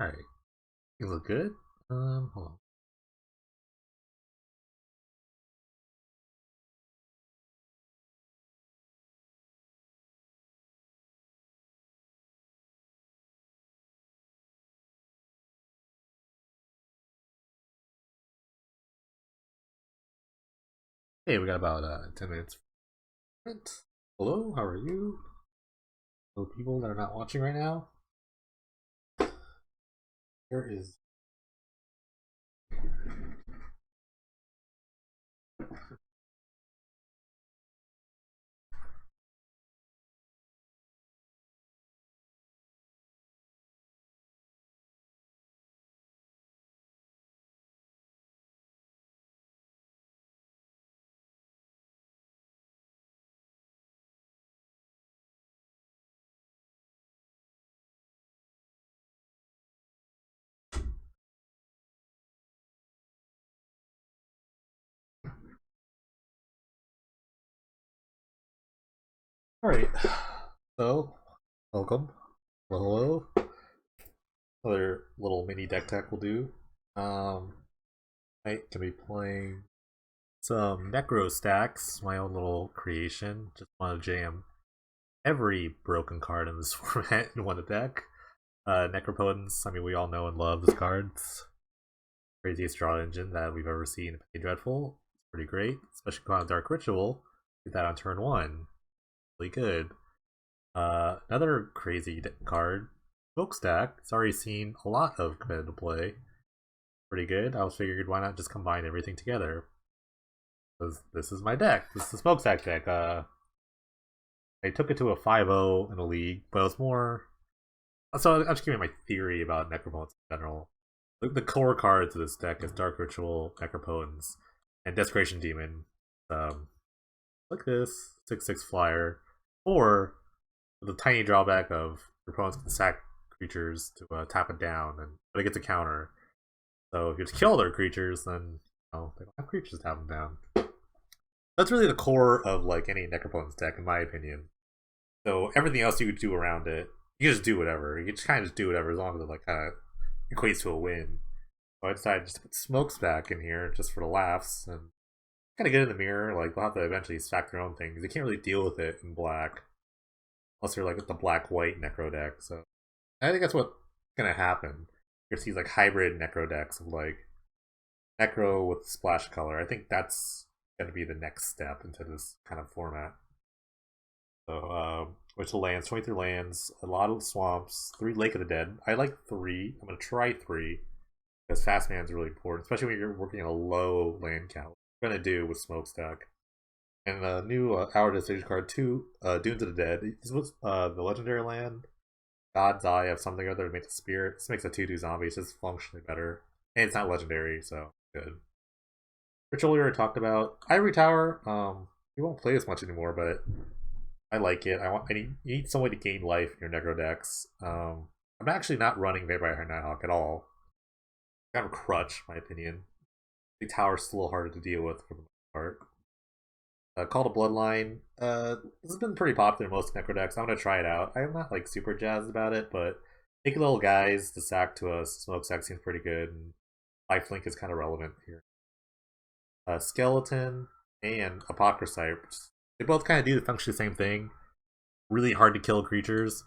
Alright, you look good. Hold on. Hey, we got about 10 minutes. Hello, how are you? Hello, people that are not watching right now. Here is. Alright, so, welcome. Hello. Another little mini deck tech will do. I can be playing some Necro Stax, my own little creation. Just want to jam every broken card in this format in one deck. Necropotence, I mean, we all know and love this card. It's craziest draw engine that we've ever seen in Pain Dreadful. It's pretty great, especially going on Dark Ritual. Get that on turn one. Really good. Another crazy card, Smokestack. It's already seen a lot of competitive play. Pretty good. I was figured why not just combine everything together. Because this is my deck. This is the Smokestack deck. I took it to a 5-0 in a league, but it was more. So I'm just giving my theory about Necropotence in general. The core cards of this deck is Dark Ritual, Necropotence, and Desecration Demon. Like this 6/6 flyer, or the tiny drawback of your opponents can sack creatures to tap it down, but it gets a counter. So if you have to kill their creatures, then they don't have creatures to tap them down. That's really the core of like any Necropotence deck, in my opinion. So everything else you could do around it, you just do whatever. You just kind of just do whatever as long as it like kind of equates to a win. So I decided just to put Smokestack in here just for the laughs and kind of get in the mirror. Like they'll have to eventually stack their own things. They can't really deal with it in black unless they're like the black-white Necro deck. So I think that's what's gonna happen. You're gonna see like hybrid Necro decks of like Necro with splash color. I think that's gonna be the next step into this kind of format. So, which lands, 23 lands, a lot of swamps, 3 Lake of the Dead. I like 3. I'm gonna try 3 because fast man's really important, especially when you're working at a low land count. What I'm gonna do with Smokestack. And a new Hour Decision card, 2 Dunes of the Dead. This was the legendary land. God's Eye of something or other to make the spirit. This makes a 2/2 zombie, it's just functionally better. And it's not legendary, so good. Ritual we already talked about. Ivory Tower, we won't play as much anymore, but I like it. You need some way to gain life in your Negro decks. I'm actually not running Vampire Nighthawk at all. Kind of a crutch, in my opinion. The tower's still a little harder to deal with for the most part. Call to Bloodline. This has been pretty popular in most Necro decks. I'm gonna try it out. I'm not like super jazzed about it, but making little guys to sack to a Smokestack seems pretty good, and Lifelink is kind of relevant here. Skeleton and Apocryphyte. They both kind of do function the same thing. Really hard to kill creatures.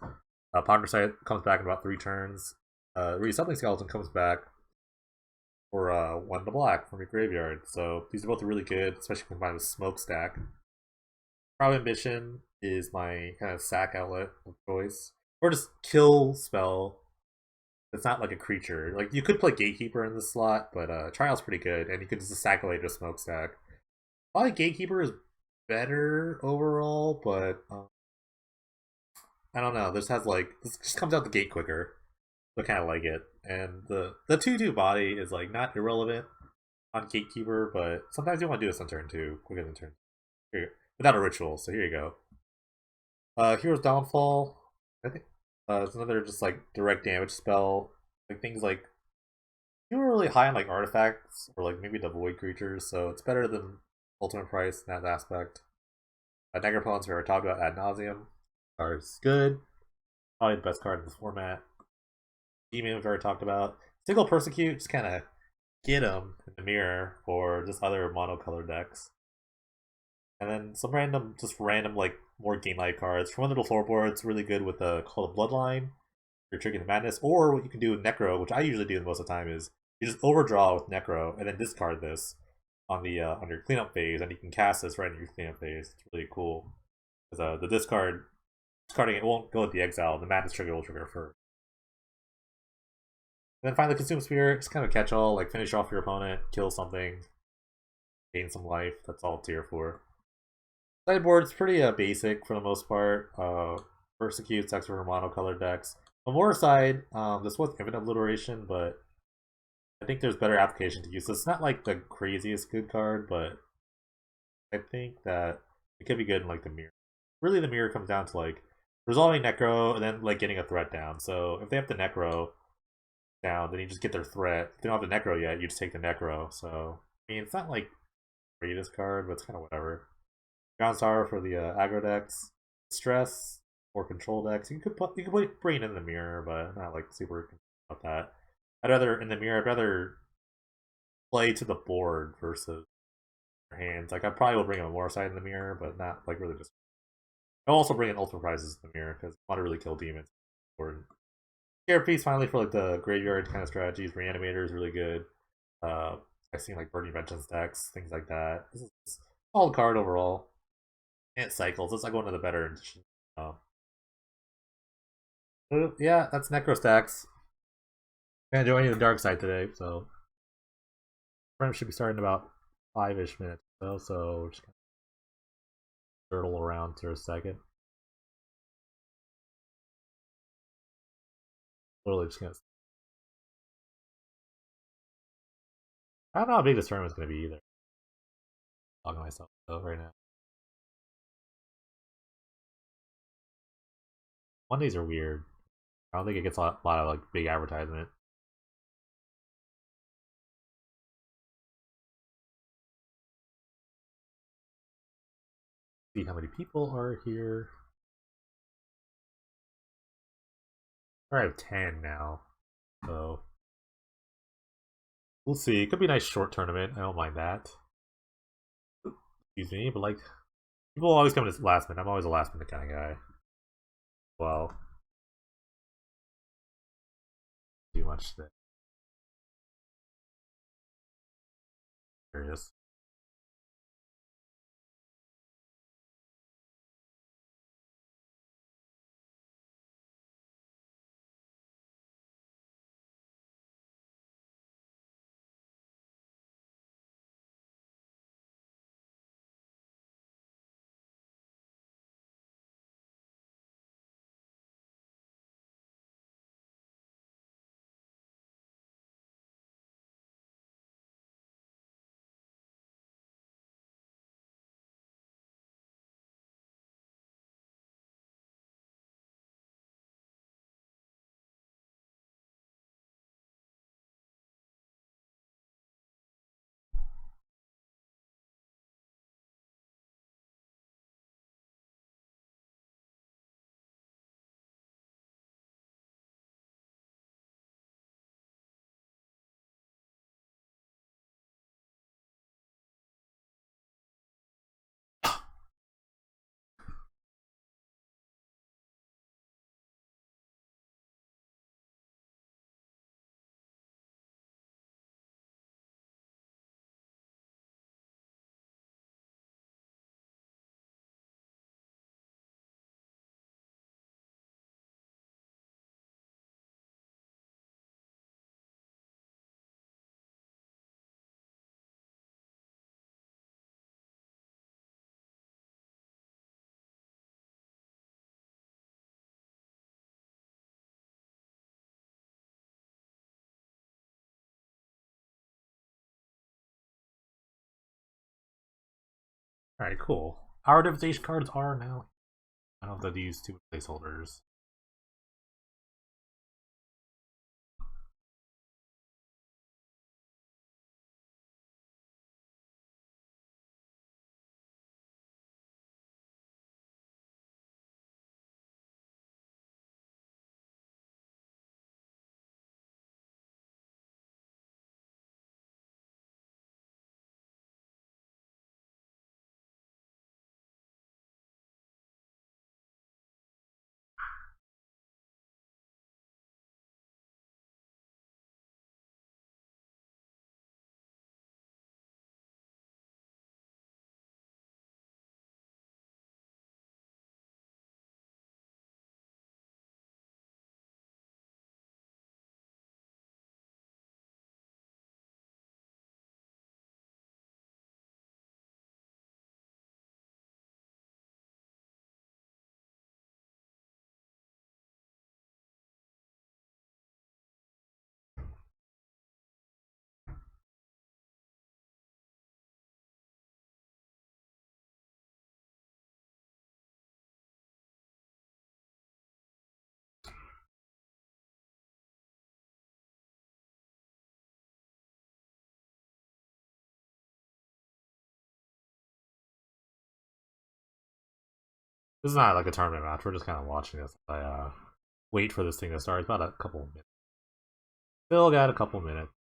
Apocryphyte comes back in about 3 turns. Resummon Skeleton comes back for 1 to black from your graveyard. So these are both really good, especially combined with Smokestack. Proud Ambition is my kind of sack outlet of choice. Or just kill spell. It's not like a creature. Like you could play Gatekeeper in this slot, but Trial's pretty good, and you could just sacolate a Smokestack. Probably Gatekeeper is better overall, but I don't know. This just comes out the gate quicker. So I kind of like it. And the 2/2 body is like not irrelevant on Gatekeeper, but sometimes you want to do this on turn 2, quicker than turn. Here, without a ritual. So here you go. Hero's Downfall. I think it's another just like direct damage spell. Like things like you were really high on like artifacts or like maybe the void creatures, so it's better than Ultimate Price in that aspect. Necropotence we already talked about ad nauseum. Card's good. Probably the best card in this format. Demon we've already talked about. Single Persecute, just kind of get them in the mirror for just other monocolored decks. And then some random, just random, like, more game light cards. For one little floorboard, it's really good with the Call of Bloodline, you're Triggering the Madness, or what you can do with Necro, which I usually do most of the time, is you just overdraw with Necro and then discard this on your cleanup phase, and you can cast this right in your cleanup phase. It's really cool. Because the discarding it won't go with the exile, the Madness trigger will trigger first. And then finally, Consume Spirit, it's kind of catch all, like finish off your opponent, kill something, gain some life. That's all it's here for. Sideboard's pretty basic for the most part. Persecute, Sex for monocolored decks. On more side, this was Infinite Obliteration, but I think there's better application to use. So it's not like the craziest good card, but I think that it could be good in like the mirror. Really, the mirror comes down to like resolving Necro and then like getting a threat down. So if they have the Necro down, then you just get their threat. If they don't have the Necro yet, you just take the Necro. So I mean, it's not like the greatest card, but it's kind of whatever. Ground Star for the aggro decks. Stress or control decks. You could bring it in the mirror, but not like super about that. I'd rather in the mirror. I'd rather play to the board versus your hands. Like I probably will bring a more side in the mirror, but not like really just. I'll also bring in ultimate prizes in the mirror because I want to really kill demons. Or Scared Piece finally for like the graveyard kind of strategies. Reanimator is really good. I've seen like Burning Vengeance decks, things like that. This is a solid card overall. And it cycles. It's like one of the better editions. Yeah, that's Necro Stax. Man, joining the dark side today, so friend should be starting in about 5-ish minutes or so we're just gonna turtle around for a second. Literally just gonna I don't know how big this tournament's gonna be either. Talking to myself though right now. Mondays are weird. I don't think it gets a lot of like big advertisement. See how many people are here. We're at 10 now. So we'll see. It could be a nice short tournament. I don't mind that. Excuse me, but like people always come to last minute. I'm always a last minute kind of guy. Well, too much there. Curious. Alright, cool. Our devastation cards are now. I don't have to use two placeholders. This is not like a tournament match. We're just kind of watching this. I wait for this thing to start. It's about a couple of minutes. Still got a couple minutes.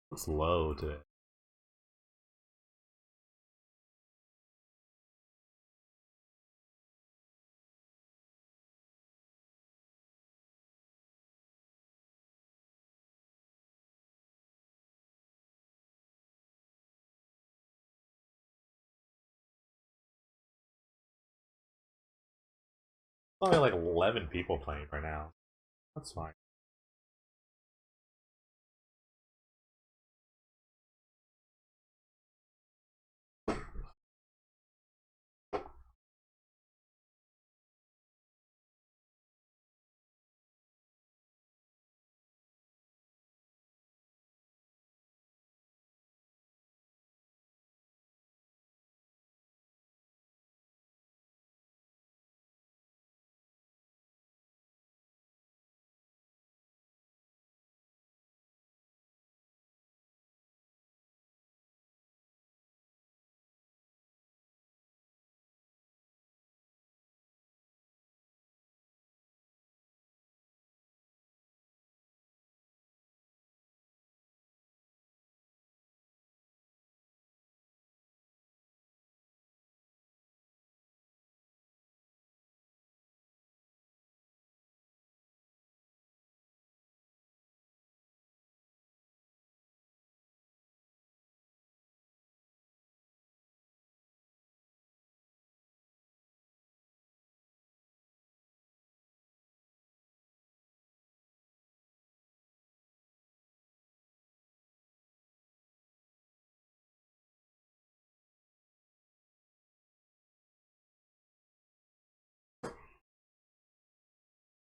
Looks low today. Only like 11 people playing right now. That's fine.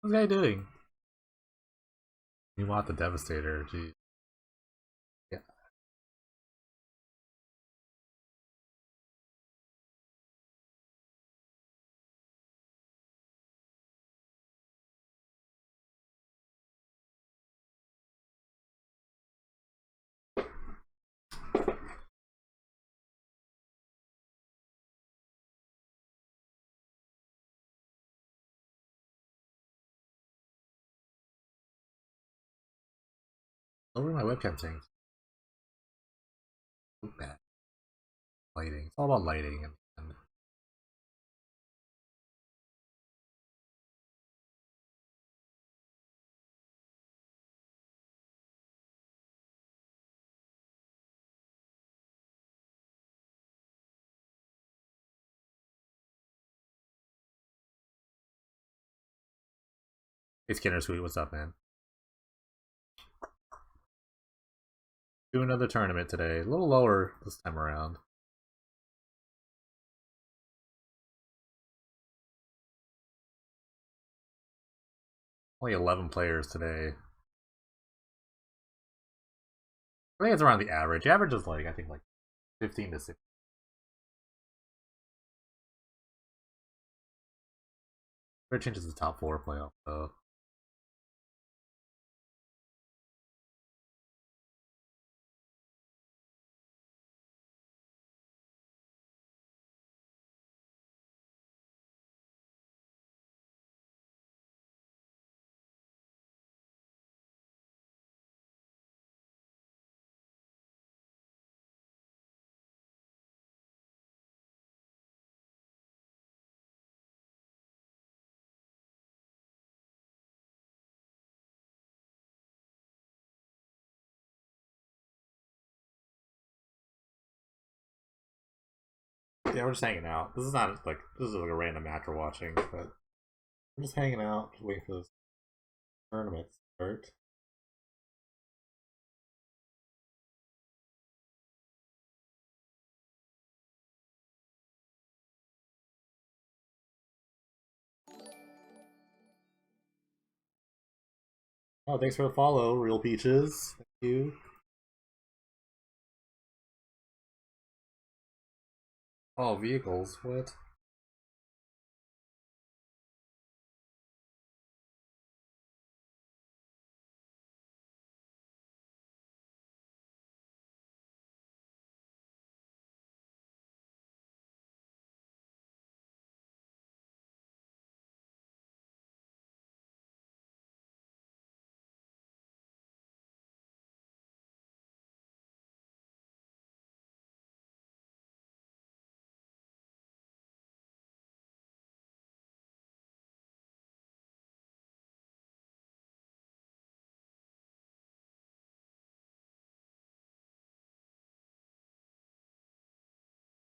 What's this guy doing? You want the Devastator, gee. Yeah. Lower my webcam settings. Look bad. Lighting. It's all about lighting and Hey Skinner Sweet, what's up, man? Do another tournament today. A little lower this time around. Only 11 players today. I think it's around the average. The average is like, I think, like 15 to 16. Fair changes the top 4 playoff, though. Yeah, we're just hanging out. This is not like, this is like a random match we're watching, but we're just hanging out, just waiting for this tournament to start. Oh, thanks for the follow, Real Peaches. Thank you. Oh, vehicles. What?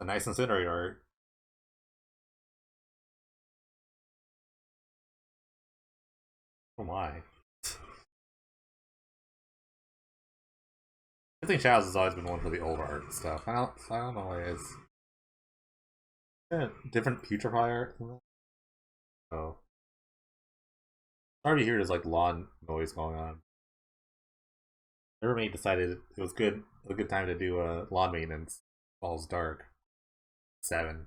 A nice incinerator art. Oh my. I think Shadows has always been one for the old art stuff. I don't know what it is. Different putrefier. Oh. Already here there's like lawn noise going on. My roommate decided it was a good time to do lawn maintenance while it's dark. 7.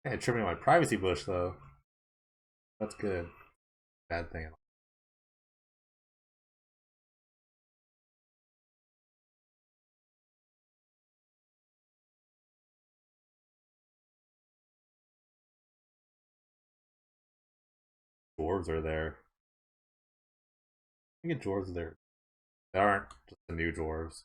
Yeah, trimming my privacy bush though. That's good. Bad thing. Dwarves are there. I think dwarves are there. They aren't just the new dwarves.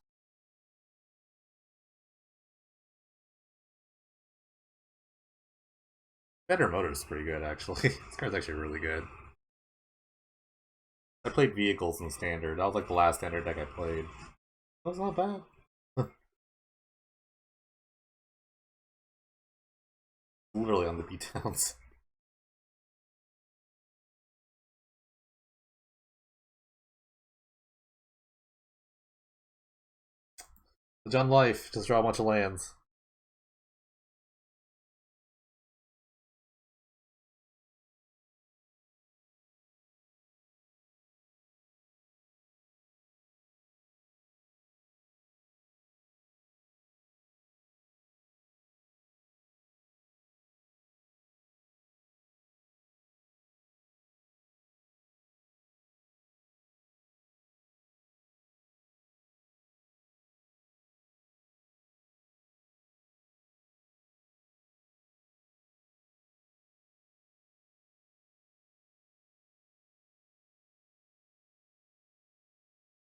Better motor is pretty good actually. This card's actually really good. I played vehicles in standard. That was like the last standard deck I played. That was not bad. Literally on the beatdowns. John Life, just draw a bunch of lands.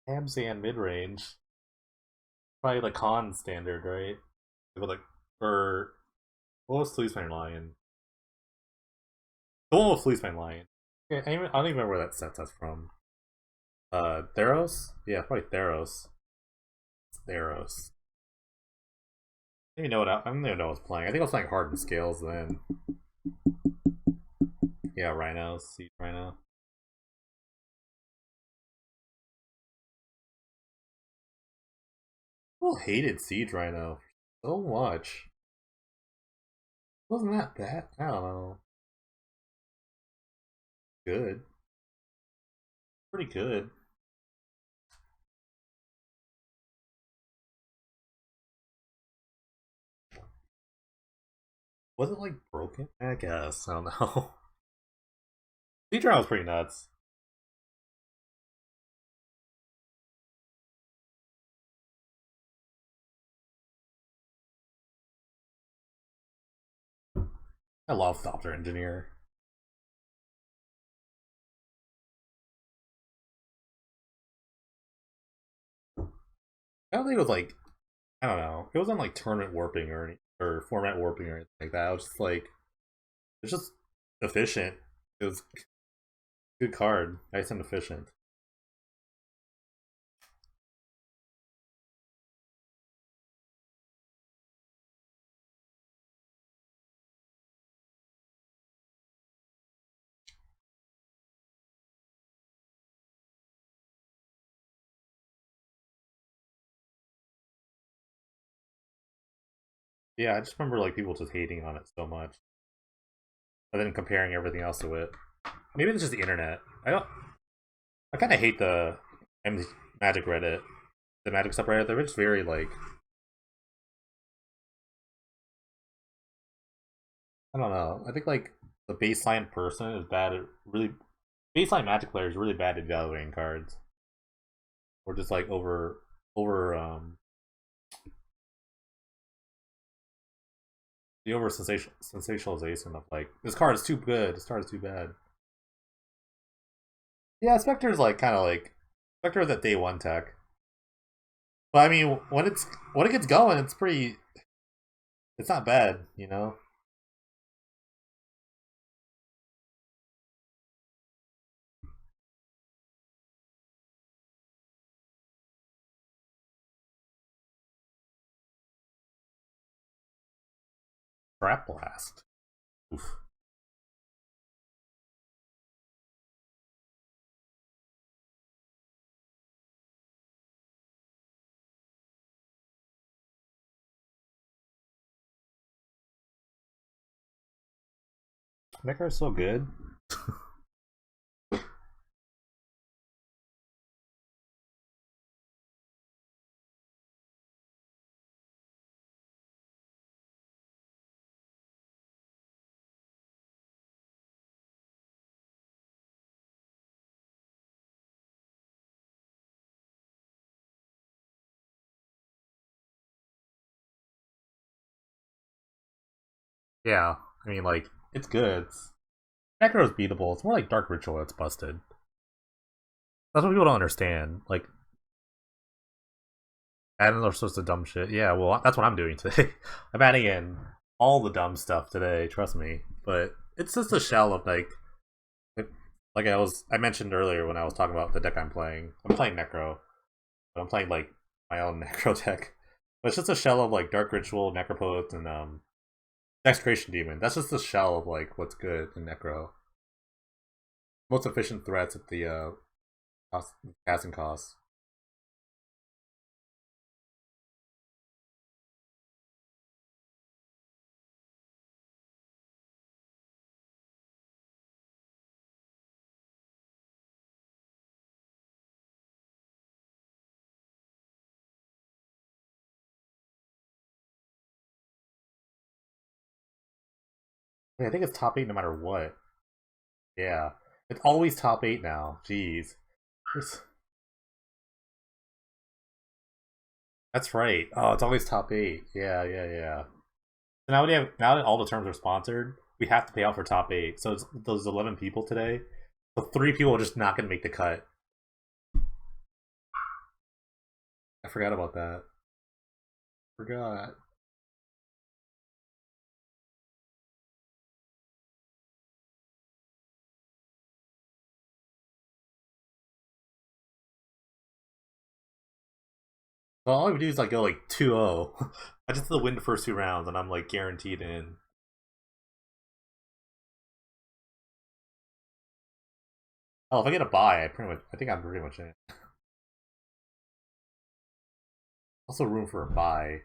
Hamzan mid range. Probably the con standard, right? But like, or what was Fleeceman Lion? The one with Fleeceman Lion. Yeah, I don't even remember where that set that's from. Theros? Yeah, probably Theros. Theros. I don't even know what I don't even know what I was playing. I think I was playing Hardened Scales then. Yeah, Rhinos, Siege Rhino. People hated Siege Rhino so much. Wasn't that bad? I don't know. Good. Pretty good. Was it like broken? I guess. I don't know. Siege Rhino was pretty nuts. I love Software Engineer. I don't think it was like I don't know. It wasn't like tournament warping or format warping or anything like that. It was just like it's just efficient. It was a good card, nice and efficient. Yeah, I just remember like people just hating on it so much, and then comparing everything else to it. Maybe it's just the internet. I don't. I kind of hate the Magic Reddit, the Magic subreddit. They're just very like I don't know. I think like the baseline person is bad at really baseline Magic player is really bad at evaluating cards, or just like over the over sensationalization of like this card is too good, this card is too bad. Yeah, Spectre is like kind of like Spectre is that day one tech, but I mean when it gets going, it's pretty. It's not bad, you know. Trap Blast. Oof. Necro is so good. Yeah, I mean, like, it's good. Necro's beatable. It's more like Dark Ritual that's busted. That's what people don't understand. Like, adding all sorts of dumb shit. Yeah, well, that's what I'm doing today. I'm adding in all the dumb stuff today. Trust me. But it's just a shell of like I mentioned earlier when I was talking about the deck I'm playing. I'm playing Necro, but I'm playing like my own Necro deck. But it's just a shell of like Dark Ritual, Necropoet, and Desecration Demon. That's just a shell of like what's good in Necro. Most efficient threats at the casting cost. I think it's top 8 no matter what. Yeah. It's always top 8 now. Jeez. That's right. Oh, it's always top 8. Yeah, yeah, yeah. So now that all the terms are sponsored, we have to pay out for top 8. So it's those 11 people today. So 3 people are just not going to make the cut. I forgot about that. Forgot. Well, all I would do is like go like 2-0. I just have to win the first 2 rounds and I'm like guaranteed in. Oh, if I get a bye, I think I'm pretty much in. Also room for a bye.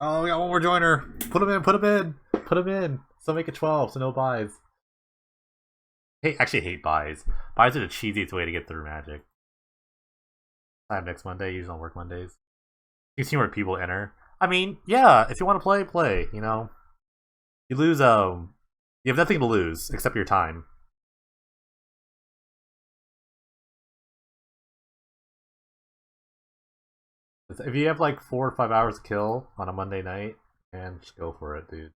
Oh, we got one more joiner. Put him in, put him in, put him in. So make it 12, so no buys. Actually hate buys. Buys are the cheesiest way to get through Magic. I have next Monday. Usually don't work Mondays. You see where people enter. I mean, yeah, if you want to play, play. You know, you lose. You have nothing to lose except your time. If you have like 4 or 5 hours to kill on a Monday night, man, just go for it, dude.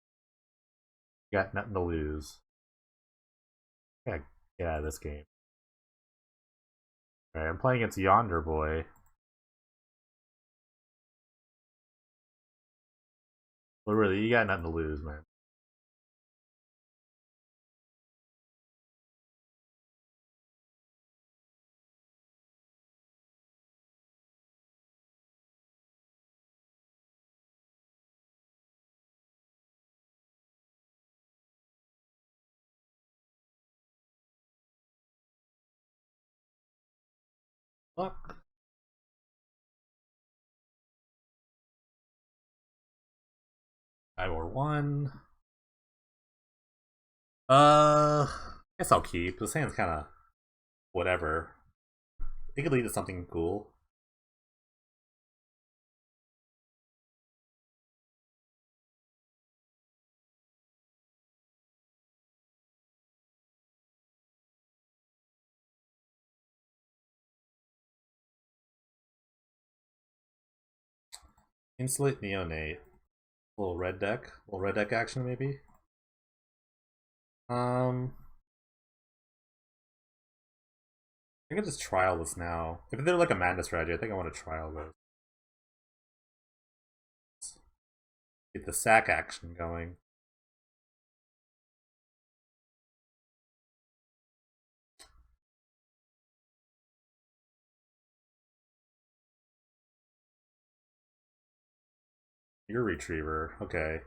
You got nothing to lose. Yeah, get out of this game. Alright, I'm playing against Yonder Boy. Literally, you got nothing to lose, man. Fuck. I or one. Guess I'll keep. This hand's kind of whatever. It could lead to something cool. Insulate Neonate. A little red deck. A little red deck action, maybe? I can just trial this now. If they're like a madness strategy, I think I want to trial this. Get the sack action going. Your retriever, okay.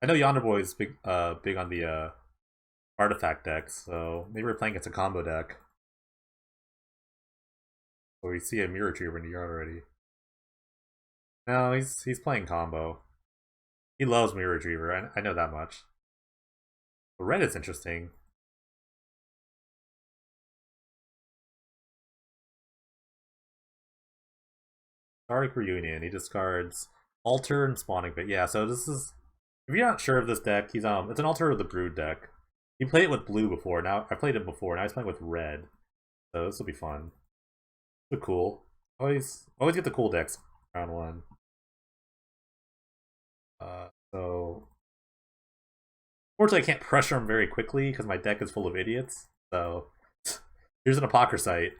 I know Yonder Boy is big on the artifact decks, so maybe we're playing against a combo deck. Or we see a mirror retriever in the yard already. No, he's playing combo. He loves mirror retriever. I know that much. But red is interesting. Dark Reunion. He discards Alter and Spawning Pit. Yeah, so this is, if you're not sure of this deck, he's it's an Alter of the Brood deck. He played it with blue before. Now I played it before. Now he's playing with red. So this will be fun. This cool. Always get the cool decks round one. So fortunately, I can't pressure him very quickly because my deck is full of idiots. So here's an Apocryphite.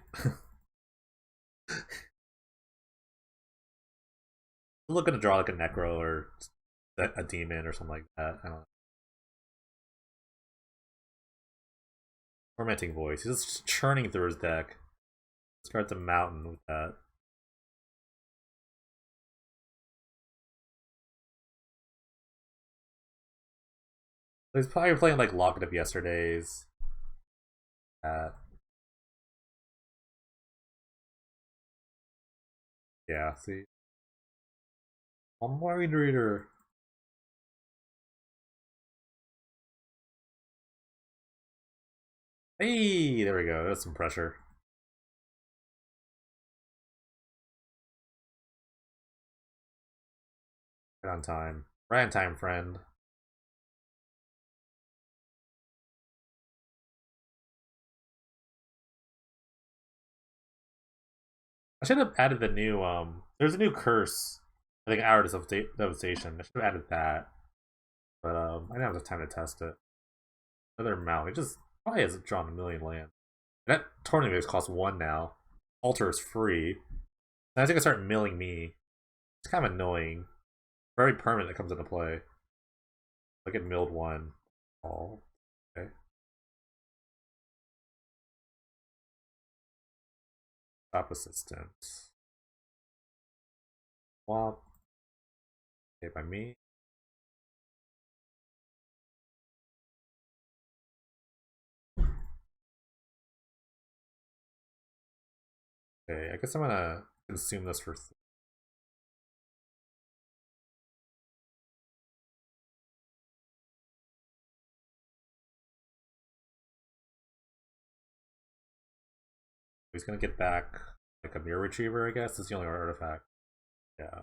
I'm looking to draw like a Necro or a Demon or something like that. I don't know. Tormenting Voice. He's just churning through his deck. Discards a Mountain with that. So he's probably playing like Lock It Up Yesterdays. Yeah, see. Mind Reader. Hey, there we go. That's some pressure. Right on time. Right on time, friend. I should have added the new there's a new curse. I think Hour of Devastation. I should have added that. But I didn't have the time to test it. Another mount. It just probably hasn't drawn a million land. That tournament base costs 1 now. Alter is free. And I think I start milling me. It's kind of annoying. Very permanent that comes into play. I get milled 1. Oh. Okay. Stop assistant. Swap. Okay, by me. Okay, I guess I'm gonna consume this for. He's gonna get back like a mirror retriever, I guess. It's the only artifact. Yeah.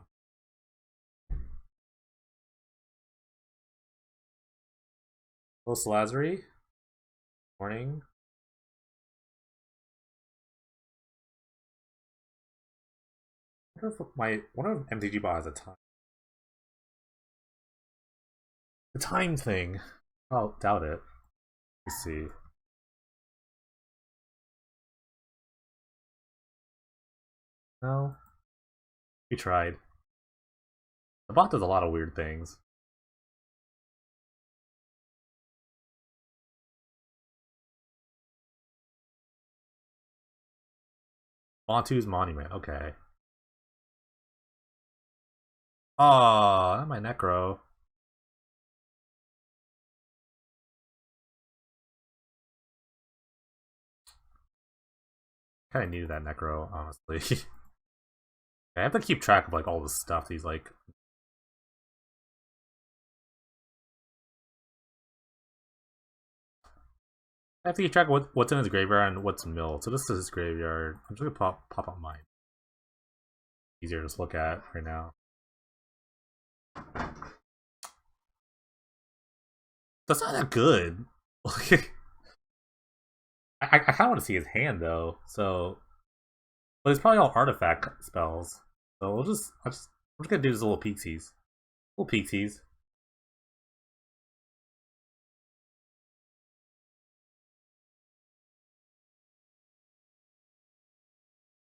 Hello, Salazari. Morning. I wonder if MTG bot has a time. The time thing. Oh, doubt it. Let's see. No. We tried. The bot does a lot of weird things. Montu's Monument, okay. Oh, not my Necro. Kinda needed that Necro, honestly. I have to keep track of like all the stuff he's like. I have to keep track of what's in his graveyard and what's milled. So this is his graveyard. I'm just gonna pop up mine. Easier to just look at right now. That's not that good. I kind of want to see his hand though. So, but it's probably all artifact spells. So I'll just I'm just gonna do these little peeksies. Little peeksies.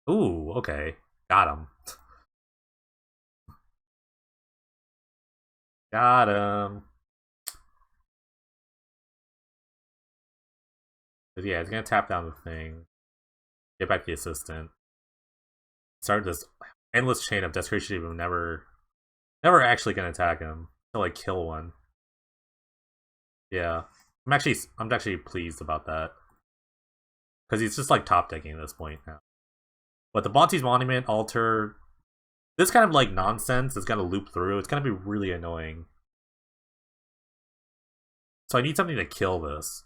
Ooh, okay. Got him. Got him. But yeah, he's gonna tap down the thing. Get back the assistant. Start this endless chain of desperation even never actually gonna attack him. He'll like kill one. Yeah. I'm actually pleased about that. Because he's just like top decking at this point now. But the Bonte's Monument altar, this kind of like nonsense is gonna loop through. It's gonna be really annoying. So I need something to kill this.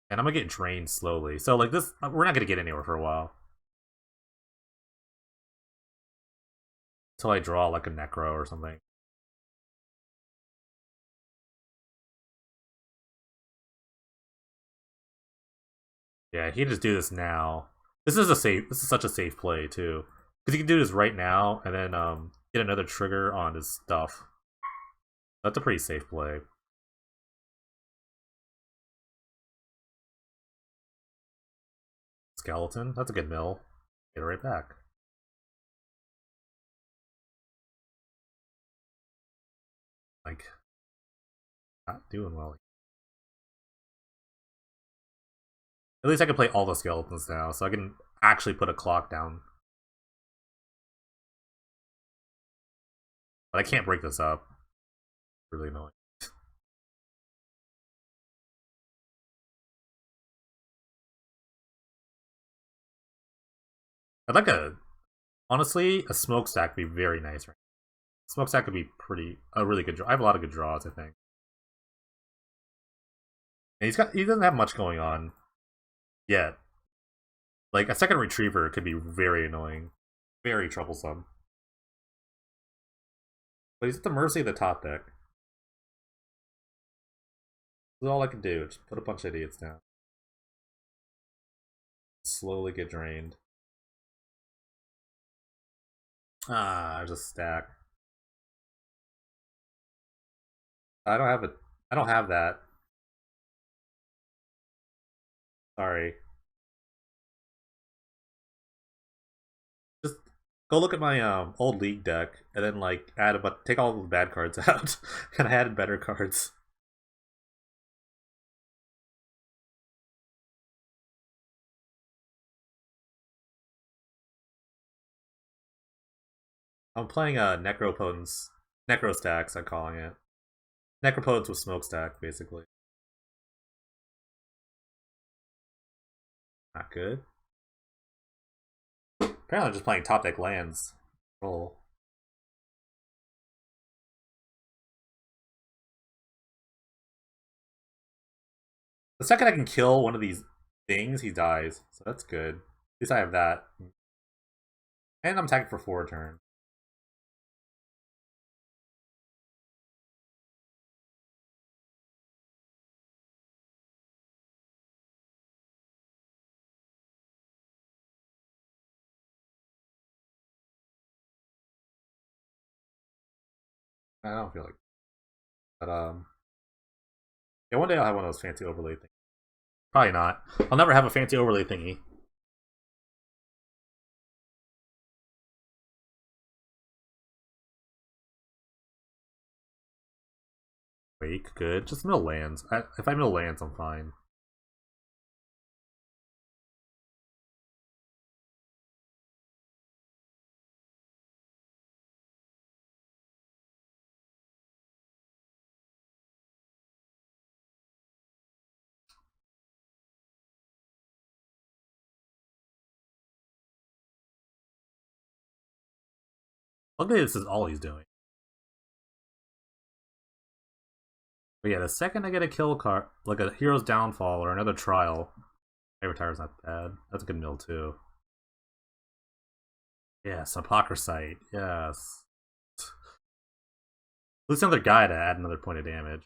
And I'm gonna get drained slowly. So like this, we're not gonna get anywhere for a while. Until I draw like a Necro or something. Yeah, he can just do this now. This is such a safe play too. Because he can do this right now and then get another trigger on his stuff. That's a pretty safe play. Skeleton, that's a good mill. Get it right back. Like, not doing well. At least I can play all the skeletons now, so I can actually put a clock down. But I can't break this up. Really annoying. I'd like honestly, a smokestack would be very nice right now. Smokestack could be a really good draw. I have a lot of good draws, I think. And he doesn't have much going on yet. Like, a second retriever could be very annoying. Very troublesome. But he's at the mercy of the top deck. That's all I can do. Just put a bunch of idiots down. Slowly get drained. Ah, there's a stack. I don't have it. I don't have that. Sorry. Just go look at my old league deck and then like take all the bad cards out and I added better cards. I'm playing Necro Stax, I'm calling it. Necropotence with Smokestack, basically. Not good. Apparently I'm just playing top deck lands. Roll. The second I can kill one of these things, he dies. So that's good. At least I have that. And I'm attacking for 4 turns. I don't feel like, but yeah, one day I'll have one of those fancy overlay things. Probably not. I'll never have a fancy overlay thingy. Wake, good. Just mill lands. If I mill lands, I'm fine. Luckily, this is all he's doing. But yeah, the second I get a kill card, like a Hero's Downfall or another Trial, my retire's not bad. That's a good mill too. Yes, Apocryphite. Yes. At least another guy to add another point of damage.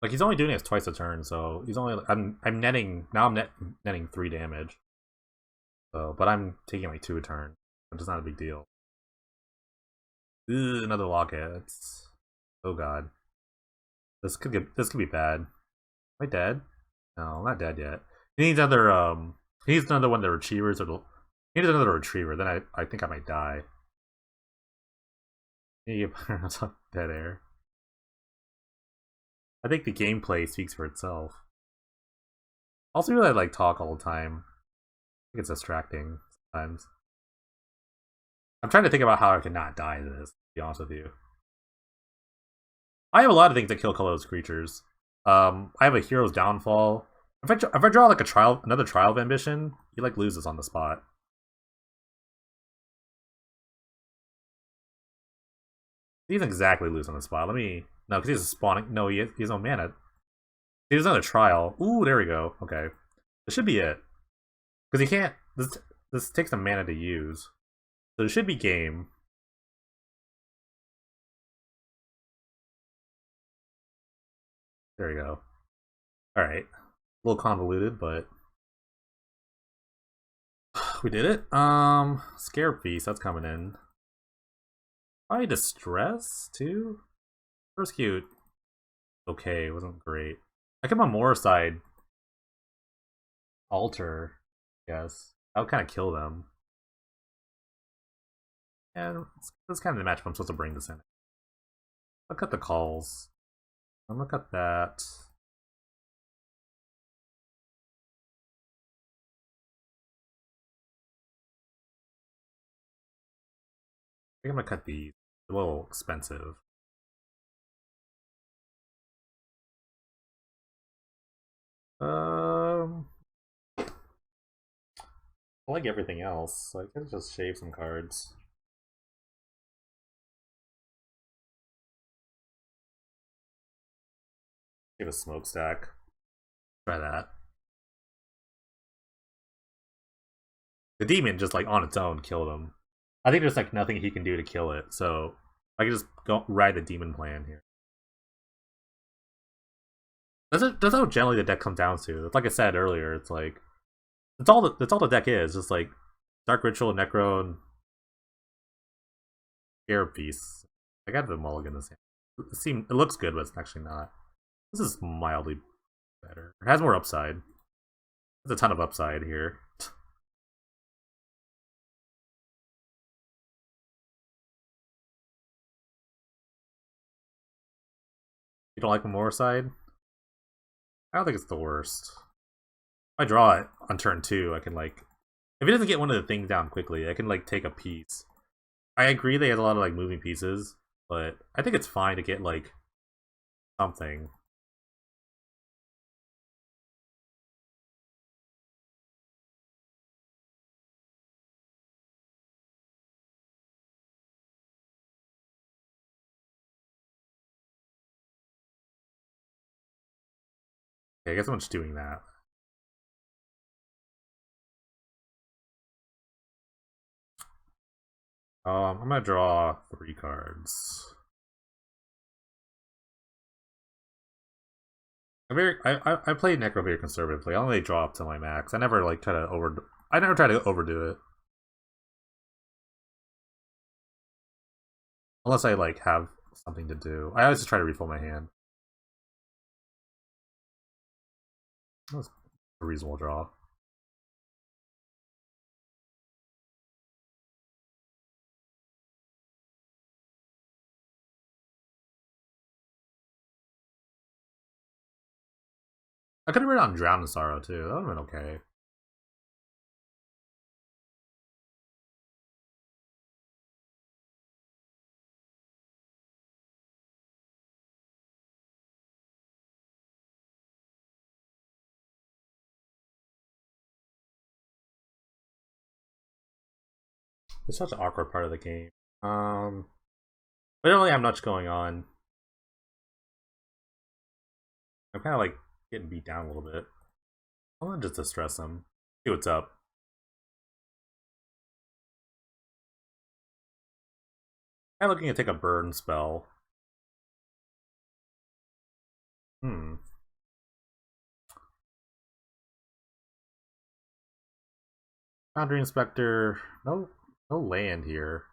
Like he's only doing it twice a turn, so he's only I'm netting now. Netting 3 damage. So, but I'm taking like 2 a turn, which is not a big deal. Ugh, another locket. Oh god, this could be bad. Am I dead? No, I'm not dead yet. He needs another he needs another one of the retrievers or he needs another retriever. Then I think I might die. Dead air. I think the gameplay speaks for itself. Also, really like talk all the time. I think it's distracting sometimes. I'm trying to think about how I can not die to this, to be honest with you. I have a lot of things that kill colorless creatures. I have a hero's downfall. If I draw like another trial of ambition, he like loses on the spot. He doesn't exactly lose on the spot. Let me no, because he's spawning. No, he has no mana. He has another trial. Ooh, there we go. Okay, this should be it. Because he can't. This takes some mana to use, so it should be game. There we go. All right, a little convoluted, but we did it. Scare Feast, that's coming in. Probably Distress, too? First cute. Okay, wasn't great. I come on more side. Alter, yes. That would kind of kill them. And that's kind of the matchup I'm supposed to bring this in. Look at the calls. And look at that. I think I'm gonna cut these. A little expensive. I like everything else, so I can just shave some cards. Give a smokestack. Try that. The demon just like on its own killed him. I think there's like nothing he can do to kill it, so I can just go ride the demon plan here. That's how generally the deck comes down to. Like I said earlier, it's like that's all the deck is. Just like Dark Ritual, Necro, and Scarab Piece. I got the mulligan this hand. It looks good, but it's actually not. This is mildly better. It has more upside. There's a ton of upside here. You don't like the more side? I don't think it's the worst. If I draw it on turn 2, I can like if it doesn't get one of the things down quickly, I can like take a piece. I agree they have a lot of like moving pieces, but I think it's fine to get like something. Okay, I guess I'm just doing that. I'm gonna draw 3 cards. I play Necro very conservatively. I only draw up to my max. I never like try to I never try to overdo it. Unless I like have something to do. I always just try to refill my hand. That's a reasonable draw. I could have written on Drown in Sorrow too. That would have been okay. It's such an awkward part of the game. I don't really have much going on. I'm kind of like getting beat down a little bit. I'm gonna just distress him. See what's up. I'm looking to take a burn spell. Hmm. Boundary Inspector. No, no land here.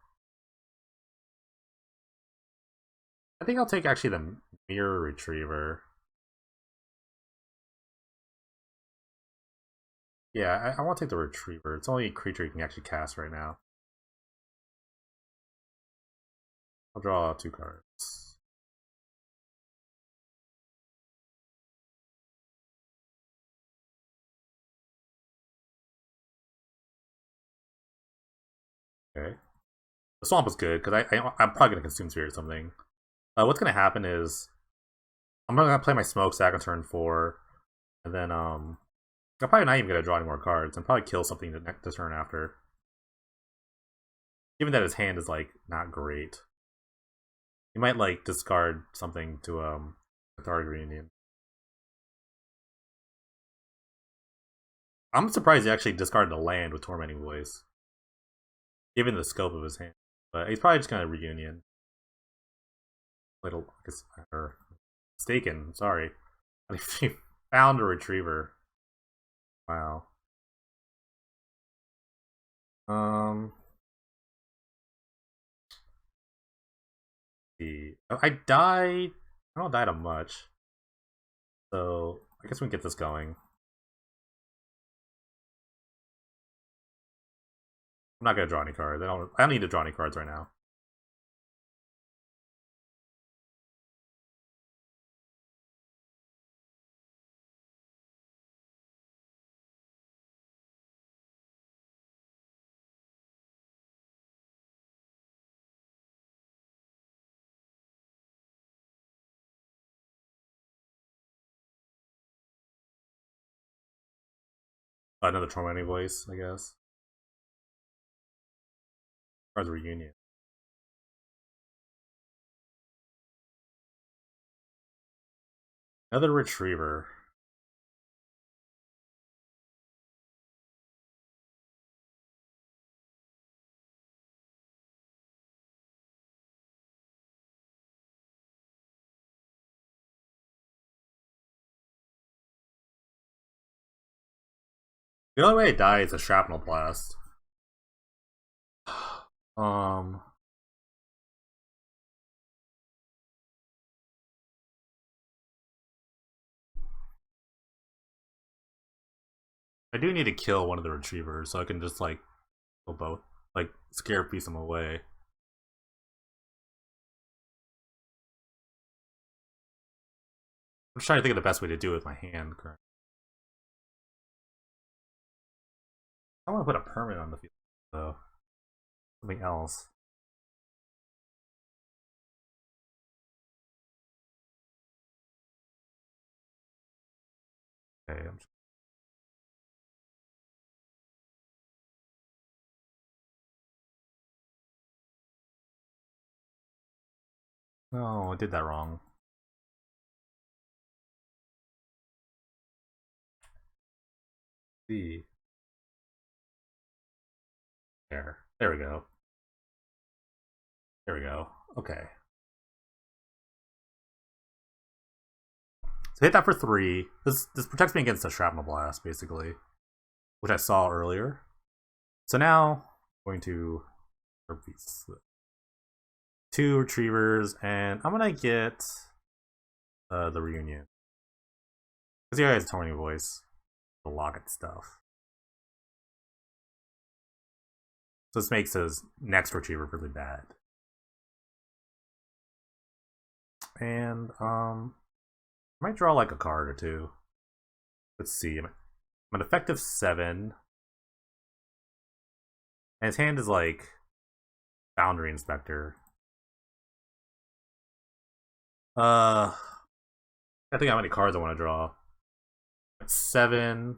I think I'll take actually the Mirror Retriever. Yeah, I want to take the Retriever. It's the only creature you can actually cast right now. I'll draw 2 cards. Okay. The Swamp is good, because I'm probably going to Consume Spirit or something. What's going to happen is I'm going to play my Smokestack on turn 4, and then I'm probably not even going to draw any more cards, and probably kill something the turn after. Given that his hand is, like, not great. He might, like, discard something to Cathartic Reunion. I'm surprised he actually discarded a land with Tormenting Voice, given the scope of his hand. But he's probably just gonna Reunion. Little, I guess, or mistaken. Sorry, he found a Retriever. Wow. Um. See, I died. I don't die to much, so I guess we can get this going. I'm not gonna draw any cards. I don't need to draw any cards right now. Another Tormenting Voice, I guess. Or the Reunion. Another Retriever. The only way it dies is a Shrapnel Blast. Um. I do need to kill one of the Retrievers so I can just, like, kill both. Like, scare piece them away. I'm just trying to think of the best way to do it with my hand currently. I want to put a permanent on the field, though. Something else. Okay, No, I did that wrong. See. There we go. There we go. Okay. So hit that for 3. This protects me against a Shrapnel Blast, basically. Which I saw earlier. So now, I'm going to 2 Retrievers, and I'm gonna get the Reunion. Because he has Tormenting Voice. The Locket stuff. So this makes his next Retriever really bad. And I might draw like a card or two. Let's see. I'm an effective 7. And his hand is like Boundary Inspector. I think how many cards I want to draw. 7.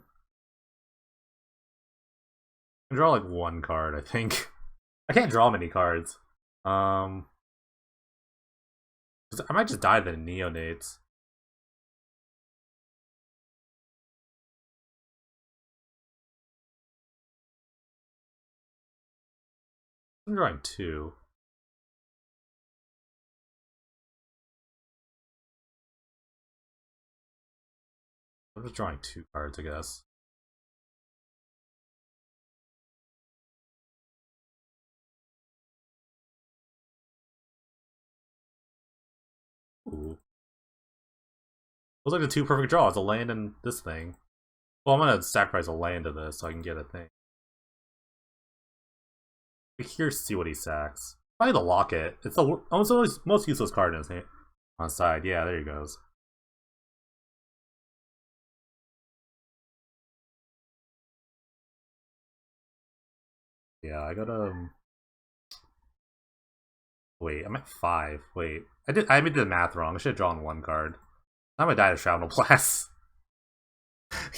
I can draw like 1 card, I think. I can't draw many cards. I might just die to the Neonates. I'm drawing 2. I'm just drawing 2 cards, I guess. Ooh. Looks like the 2 perfect draws, a land and this thing. Well, I'm gonna sacrifice a land to this so I can get a thing. Here's see what he sacks. Probably the locket. It's the almost most useless card in his hand. On the side. Yeah, there he goes. Yeah, I got wait, I'm at 5. Wait. I did the math wrong. I should have drawn 1 card. I'm gonna die to Shrapnel Blast.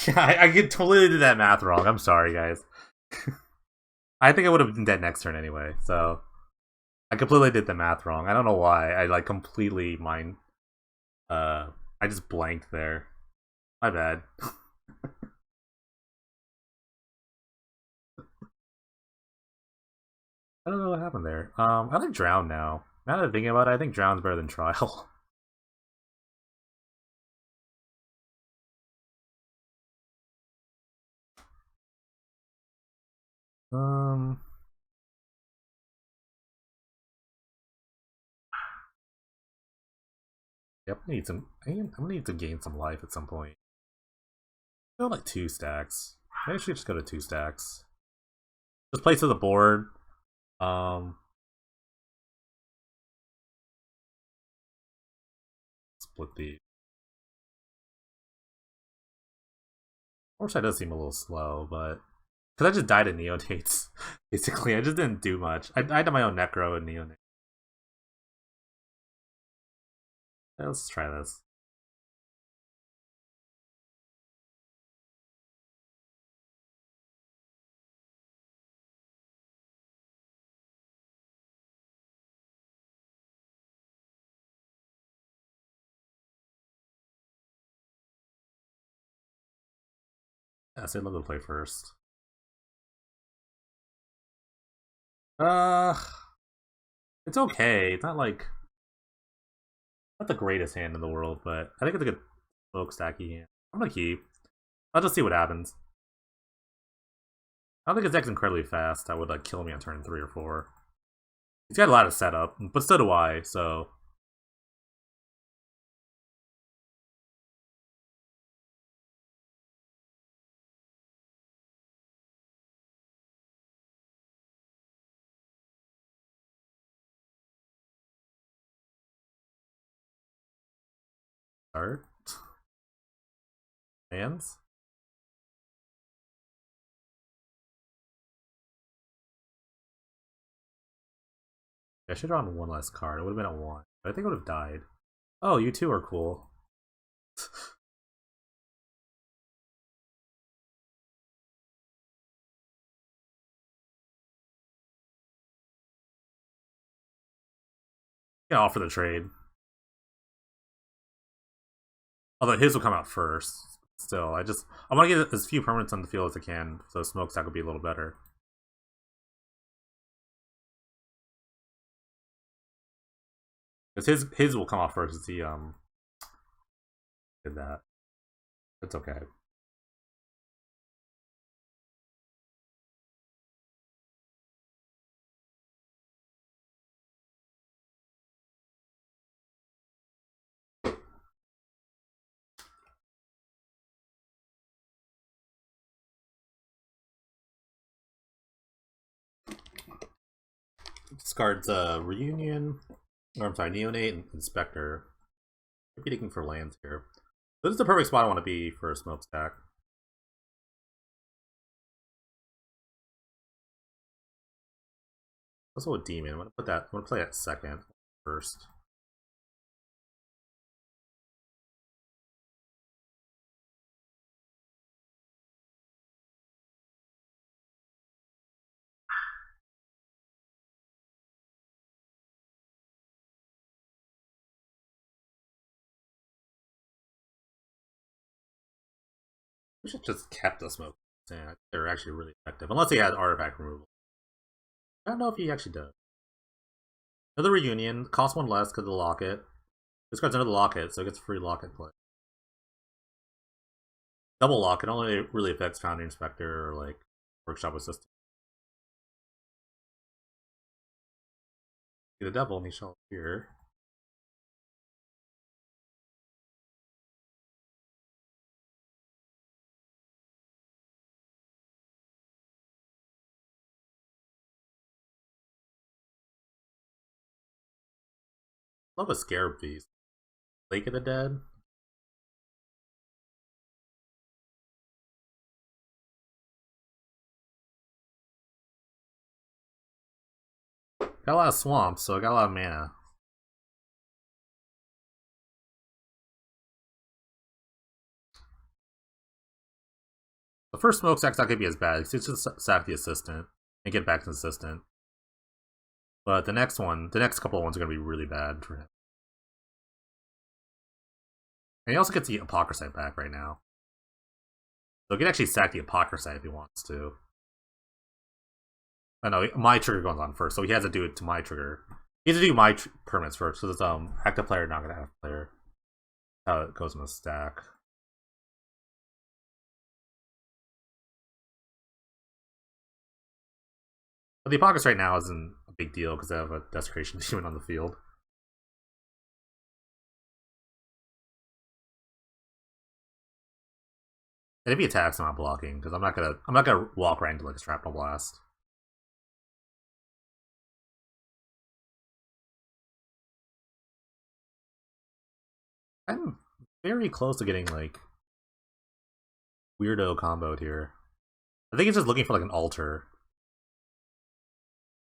Yeah, I totally did that math wrong. I'm sorry, guys. I think I would have been dead next turn anyway, so I completely did the math wrong. I don't know why. I like completely I just blanked there. My bad. I don't know what happened there. I like Drown now. Now that I'm thinking about it, I think Drown's better than Trial. um, yep, I need some. I'm gonna need to gain some life at some point. Go like 2 stacks. Maybe I should just go to 2 stacks. Just play to the board. Um, split the. Foresight does seem a little slow, but because I just died in neonates, basically, I just didn't do much. I did my own Necro and neonate. Let's try this. Yeah, so let me play first. Uh, it's okay. It's not like not the greatest hand in the world, but I think it's a good smokestacky hand. I'm gonna keep. I'll just see what happens. I don't think his deck's incredibly fast. That would like kill me on turn 3 or 4. He's got a lot of setup, but so do I. So start hands. I should have drawn 1 less card. It would have been at 1. But I think I would have died. Oh, you two are cool. Yeah, offer the trade. Although his will come out first. Still, I want to get as few permanents on the field as I can, so smokestack would be a little better. Because his will come off first as he did that. It's okay. Discards Reunion, or I'm sorry, Neonate and Inspector. Maybe looking for lands here. This is the perfect spot I want to be for a smokestack. Also a demon. I'm gonna play that second first. We should just kept the smoke. Yeah, they're actually really effective. Unless he has artifact removal. I don't know if he actually does. Another reunion. Costs 1 less because of the locket. This card's under the locket, so it gets free locket play. Double lock, it only really affects Foundry Inspector or like Workshop Assistant. The devil and he shall appear. Love a Scarab Feast. Lake of the Dead. Got a lot of swamps, so I got a lot of mana. The first smokestack's not gonna be as bad because it's just sack the assistant and get back to the assistant. But the next one, the next couple of ones are gonna be really bad for him. And he also gets the Apocryphite back right now. So he can actually sack the Apocryphite if he wants to. I know, my trigger goes on first, so he has to do it to my trigger. He has to do my permits first, so there's active player, not gonna have player. How it goes in the stack. But the Apocryphite right now isn't a big deal because they have a Desecration Demon on the field. And if he attacks, I'm not blocking because I'm not gonna walk right into like a Shrapnel Blast. I'm very close to getting like weirdo comboed here. I think it's just looking for like an altar.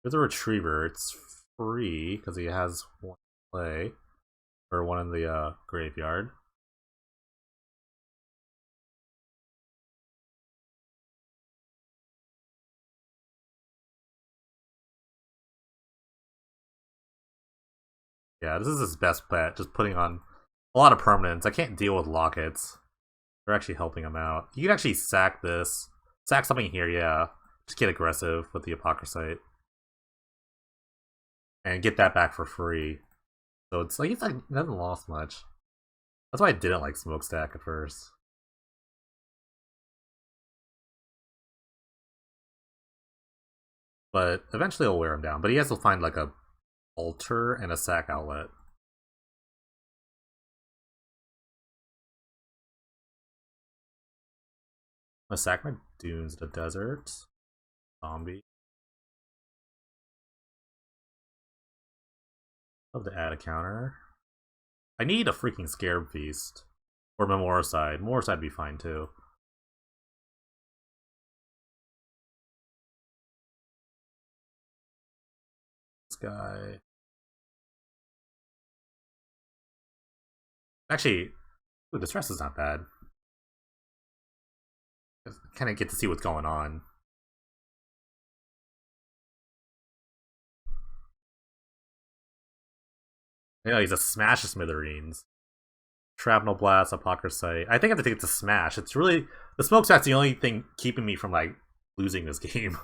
There's a Retriever. It's free because he has one play or one in the graveyard. Yeah, this is his best bet. Just putting on a lot of permanents. I can't deal with lockets. They're actually helping him out. You can actually sack this. Sack something here, yeah. Just get aggressive with the Apocryphite. And get that back for free. So it's like, he hasn't lost much. That's why I didn't like Smokestack at first. But eventually I'll wear him down. But he has to find like a altar and a sack outlet. I'm gonna sack my dunes to desert. Zombie. Love to add a counter. I need a freaking Scarab Feast. Or Memoricide. Memoricide would be fine too. This guy. Actually, ooh, Distress is not bad. Kind of get to see what's going on. Yeah, he's a Smash of Smithereens. Shrapnel Blast, Apocryphite. I think I have to take it to Smash. It's really the Smokestack's the only thing keeping me from like losing this game.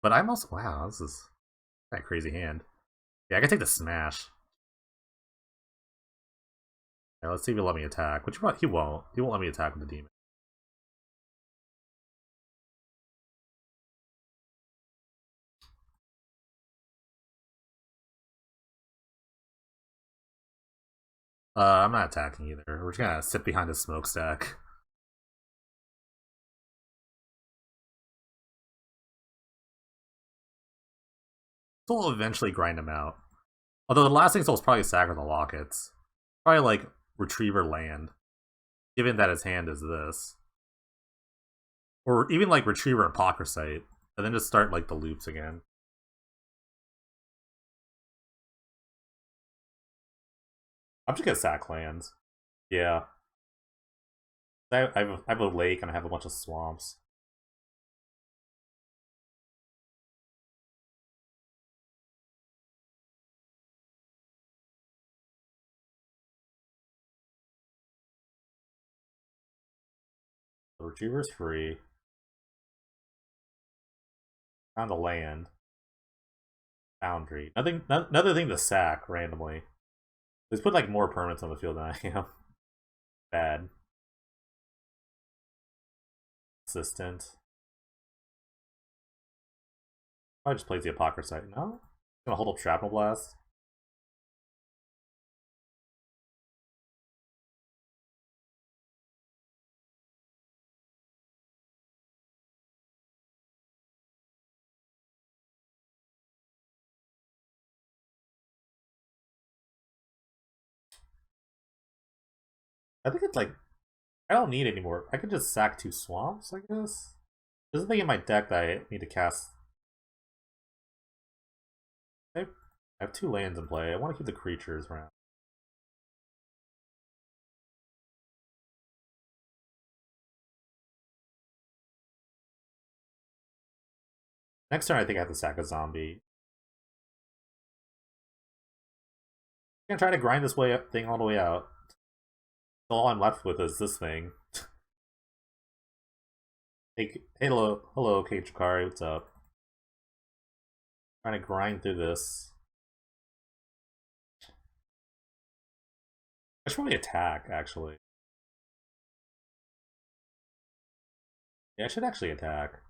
But I'm also wow, this is that crazy hand. Yeah, I can take the Smash. Yeah, let's see if he'll let me attack. Which he won't. He won't let me attack with the demon. I'm not attacking either. We're just gonna sit behind the smokestack. So we'll eventually grind him out. Although the last thing is probably sack the lockets. Probably like Retriever land. Given that his hand is this. Or even like Retriever Apocryphite. And then just start like the loops again. I'm just gonna sack lands. Yeah. I have a lake and I have a bunch of swamps. The Retriever's free. Found a land. Foundry. Nothing. Another thing to sack randomly. Let's put like more permanents on the field than I am. Bad. Assistant. I just plays the Apocryphite. No? Gonna hold up Shrapnel Blast. I think it's like I don't need any more. I could just sack 2 swamps, I guess. There's nothing in my deck that I need to cast. I have 2 lands in play. I want to keep the creatures around. Next turn, I think I have to sack a zombie. I'm gonna try to grind this thing all the way out. All I'm left with is this thing. Hey, hello, Kachikari, what's up? Trying to grind through this. I should probably attack, actually. Yeah, I should actually attack.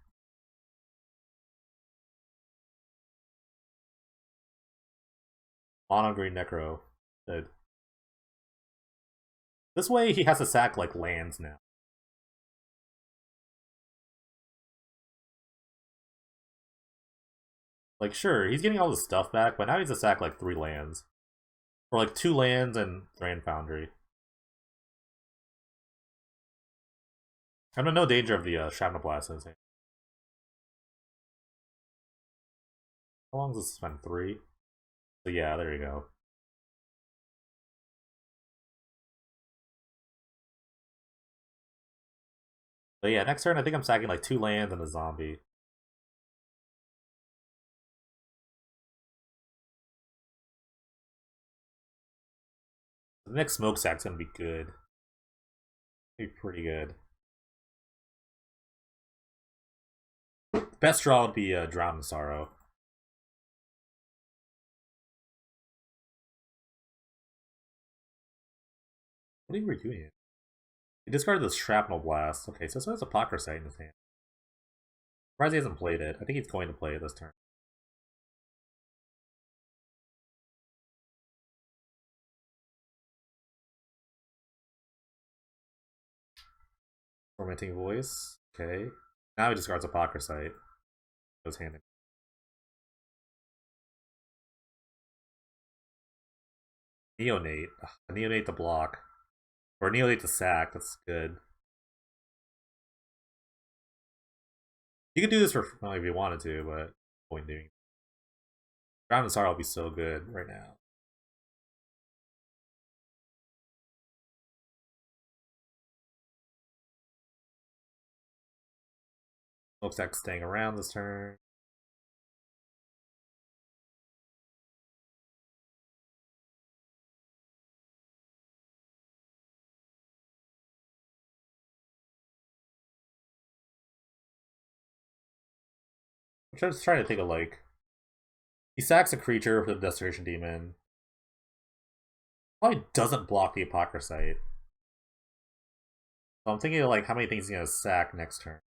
Mono green Necro. Good. This way he has to sack like lands now. Like sure, he's getting all his stuff back, but now he's to sack like 3 lands. Or like 2 lands and Grand Foundry. I'm in no danger of the Shrapnel Blast in his hand. How long does this spend? 3? So yeah, there you go. But yeah, next turn I think I'm sacking like 2 lands and a zombie. The next smokestack's gonna be good. Be pretty good. Best draw would be Drown in Sorrow. What are you doing? He discarded the Shrapnel Blast. Okay, so has a Apocryphite in his hand. Surprised he hasn't played it. I think he's going to play it this turn. Tormenting Voice. Okay. Now he discards Apocryphite. Goes hand in. Neonate. Ugh, Neonate to block. Or Neonate to sack. That's good. You could do this for well, if you wanted to, but point doing. Drown in Sorrow will be so good right now. Looks like staying around this turn. I'm just trying to think of like he sacks a creature with a Desecration Demon. Probably doesn't block the Apocryphite. So I'm thinking of like how many things he's gonna sack next turn.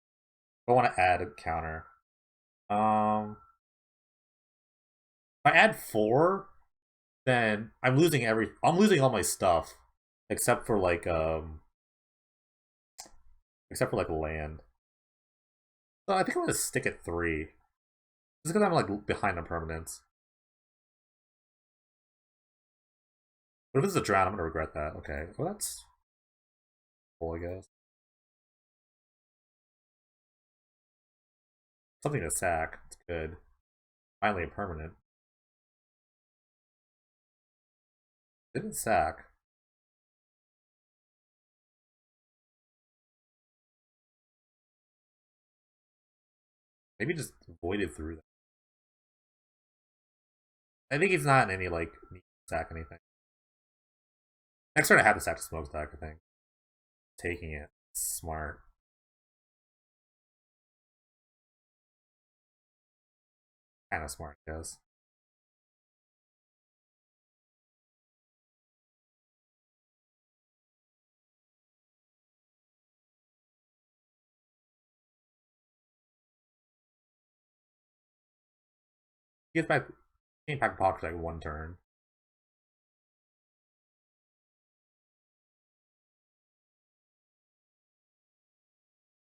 I want to add a counter. If I add 4, then I'm losing all my stuff except for like land. So I think I'm gonna stick at 3. Just because I'm like behind on permanents. But if it's a drown, I'm gonna regret that. Okay. Well that's cool, I guess. Something to sack. It's good. Finally a permanent. Didn't sack. Maybe just voided through that. I think he's not in any like need to sack anything. Next turn I have to sack the smokestack, I think. Taking it. Smart. Kinda smart, I guess. He gets back game back pop for like 1 turn.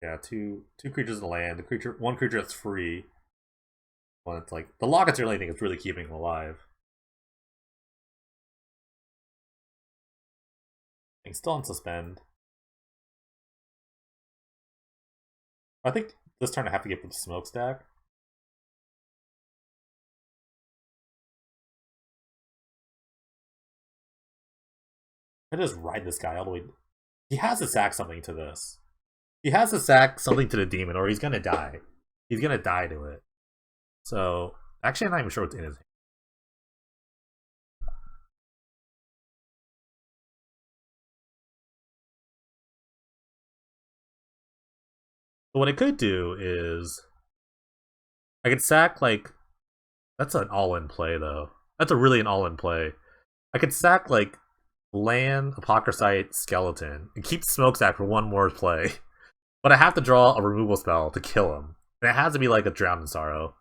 Yeah, two creatures in land. One creature that's free. Well, it's like the locket's the only thing that's really keeping him alive. He's still on suspend. I think this turn I have to get the smokestack. I just ride this guy all the way. He has to sack something to this. He has to sack something to the demon, or he's gonna die. He's gonna die to it. So actually, I'm not even sure what's in his hand. But what I could do is I could sack like that's an all-in play though. That's a really an all-in play. I could sack like land, Apocryphite, Skeleton, and keep Smokestack for one more play. But I have to draw a removal spell to kill him. And it has to be like a Drown in Sorrow.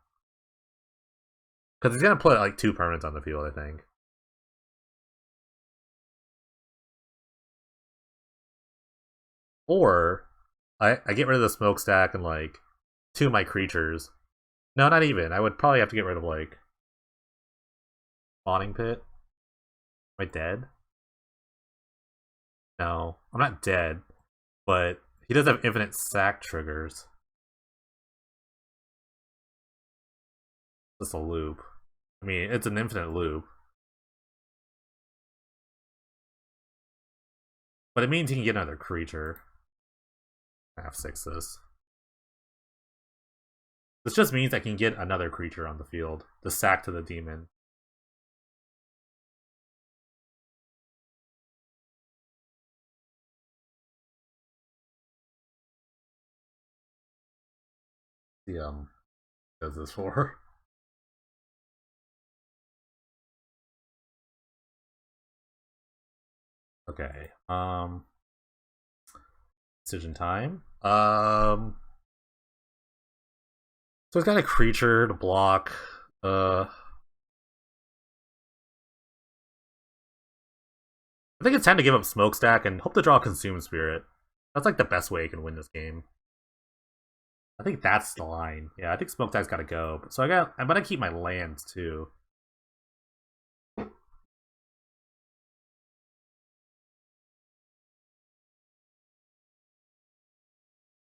Because he's gonna put like 2 permanents on the field, I think. Or I get rid of the Smokestack and like 2 of my creatures. No, not even. I would probably have to get rid of like Spawning Pit. Am I dead? No, I'm not dead. But he does have infinite sack triggers. It's a loop. I mean, it's an infinite loop. But it means he can get another creature. F6 this. This just means I can get another creature on the field. The sack to the demon. The does this for? Okay. Decision time. So it's got a creature to block. I think it's time to give up Smokestack and hope to draw Consume Spirit. That's like the best way you can win this game. I think that's the line. Yeah, I think Smokestack's gotta go. So I'm gonna keep my lands too.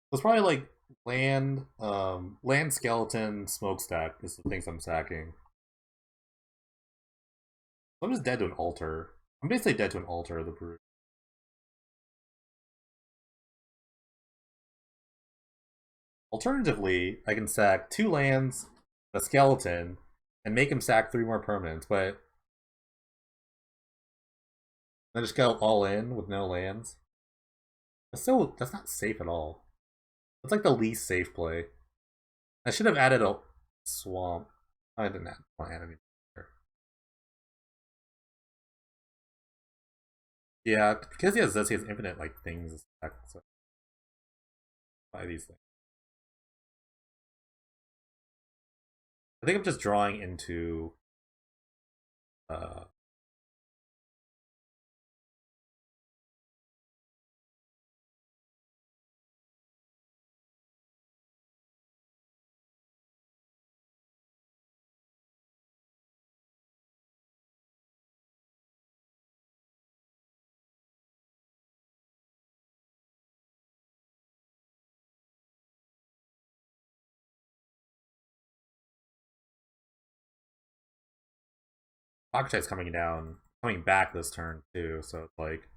It's probably like land skeleton, smokestack is the things I'm sacking. I'm just dead to an altar. I'm basically dead to an altar of the brute. Alternatively, I can sack 2 lands, a skeleton, and make him sack 3 more permanents, but I just go all in with no lands. That's not safe at all. That's like the least safe play. I should have added a swamp. I didn't add anything. Yeah, because he has this, he has infinite like things. So buy these things. I think I'm just drawing into uh Archetype's coming back this turn too, so it's like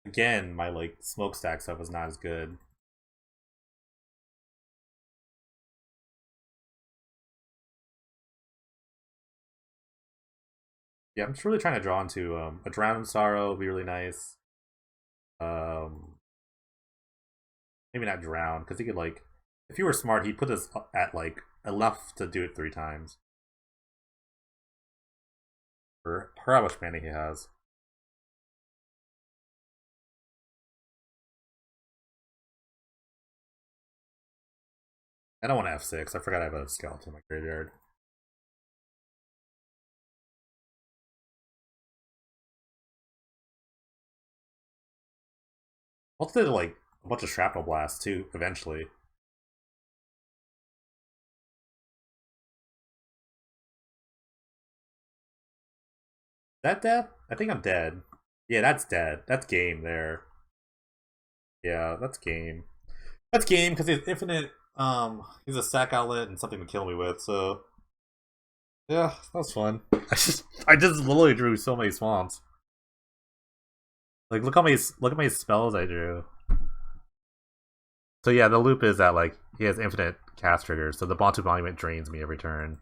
again my like smokestack stuff is not as good. Yeah, I'm just really trying to draw into a Drown in Sorrow would be really nice. Um Maybe not Drown, because he could like if he were smart he'd put this at like enough to do it 3 times. For how much mana he has. I don't want F6. I forgot I have a skeleton in my graveyard. Also did like a bunch of shrapnel blasts too, eventually. That death? I think I'm dead. Yeah, that's dead. That's game there. Yeah, that's game. That's game because he's infinite. He's a sack outlet and something to kill me with. So yeah, that was fun. I just literally drew so many swamps. Like look how many spells I drew. So yeah, the loop is that like he has infinite cast triggers. So the Bantu Monument drains me every turn.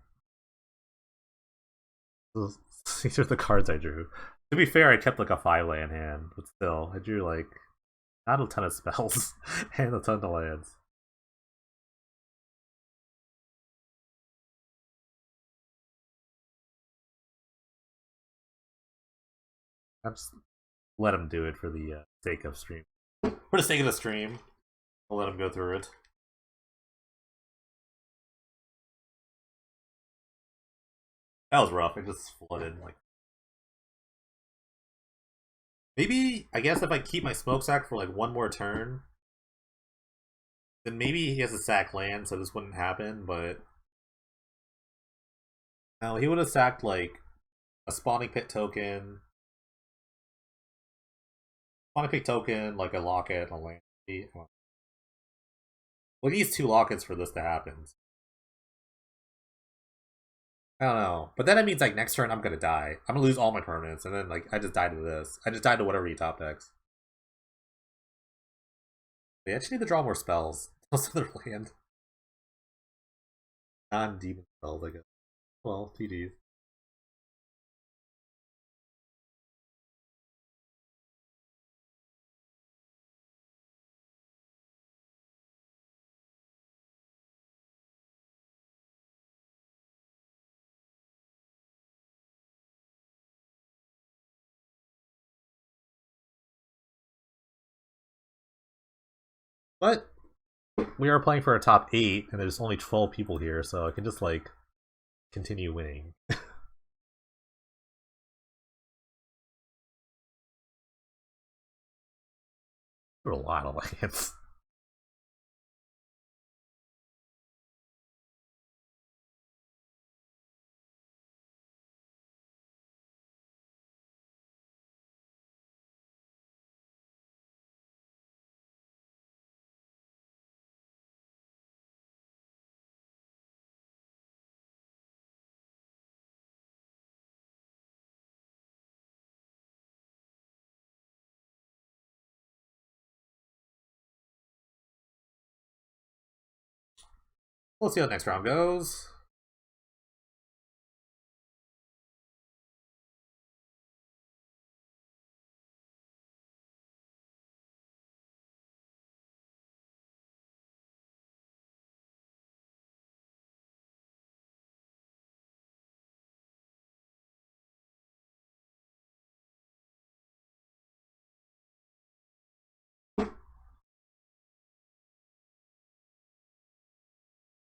These are the cards I drew. To be fair, I kept like a 5 land hand, but still, I drew like not a ton of spells and a ton of lands. I'm just let him do it for the sake of stream. For the sake of the stream, I'll let him go through it. That was rough. I just flooded. Like maybe I guess if I keep my smokestack for like one more turn, then maybe he has a sack land, so this wouldn't happen. But no, he would have sacked like a spawning pit token, like a locket, a land. Well, he needs 2 lockets for this to happen. I don't know. But then it means like next turn I'm gonna die. I'm gonna lose all my permanents, and then like I just died to this. I just died to whatever he top decks. They actually need to draw more spells. What's other land? Non-demon spells, I guess. Well, TDs. But we are playing for a top 8, and there's only 12 people here, so I can just like continue winning. There are a lot of lands. We'll see how the next round goes.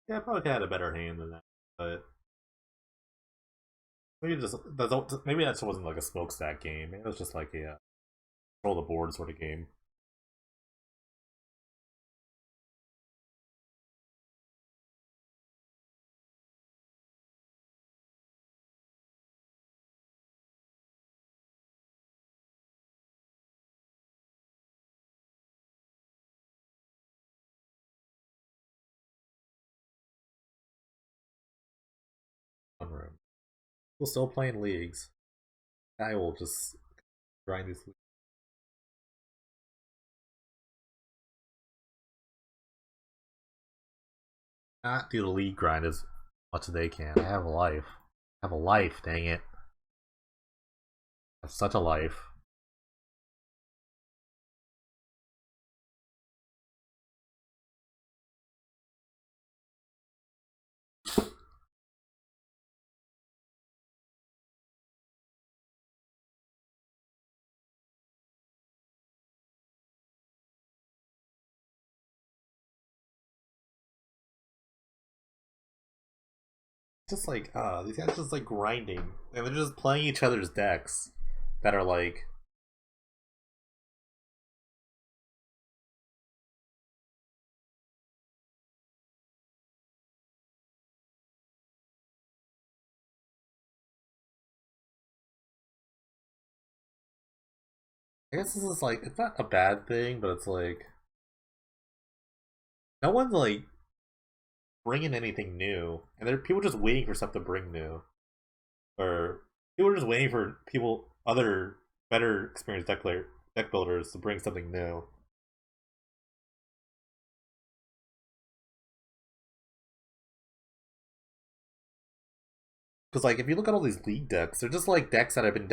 Yeah, I probably had a better hand than that, but maybe that just wasn't like a smokestack game. Maybe it was just like a control the board sort of game. One room. We're still playing leagues. I will just grind these. Not do the league grind as much as they can. I have a life. I have a life. Dang it! I have such a life. Just like these guys just like grinding, and they're just playing each other's decks that are like I guess this is like, it's not a bad thing, but it's like, no one's like bringing anything new, and there are people just waiting for stuff to bring new, or people are just waiting for other better experienced deck builders to bring something new. Because like if you look at all these league decks, they're just like decks that have been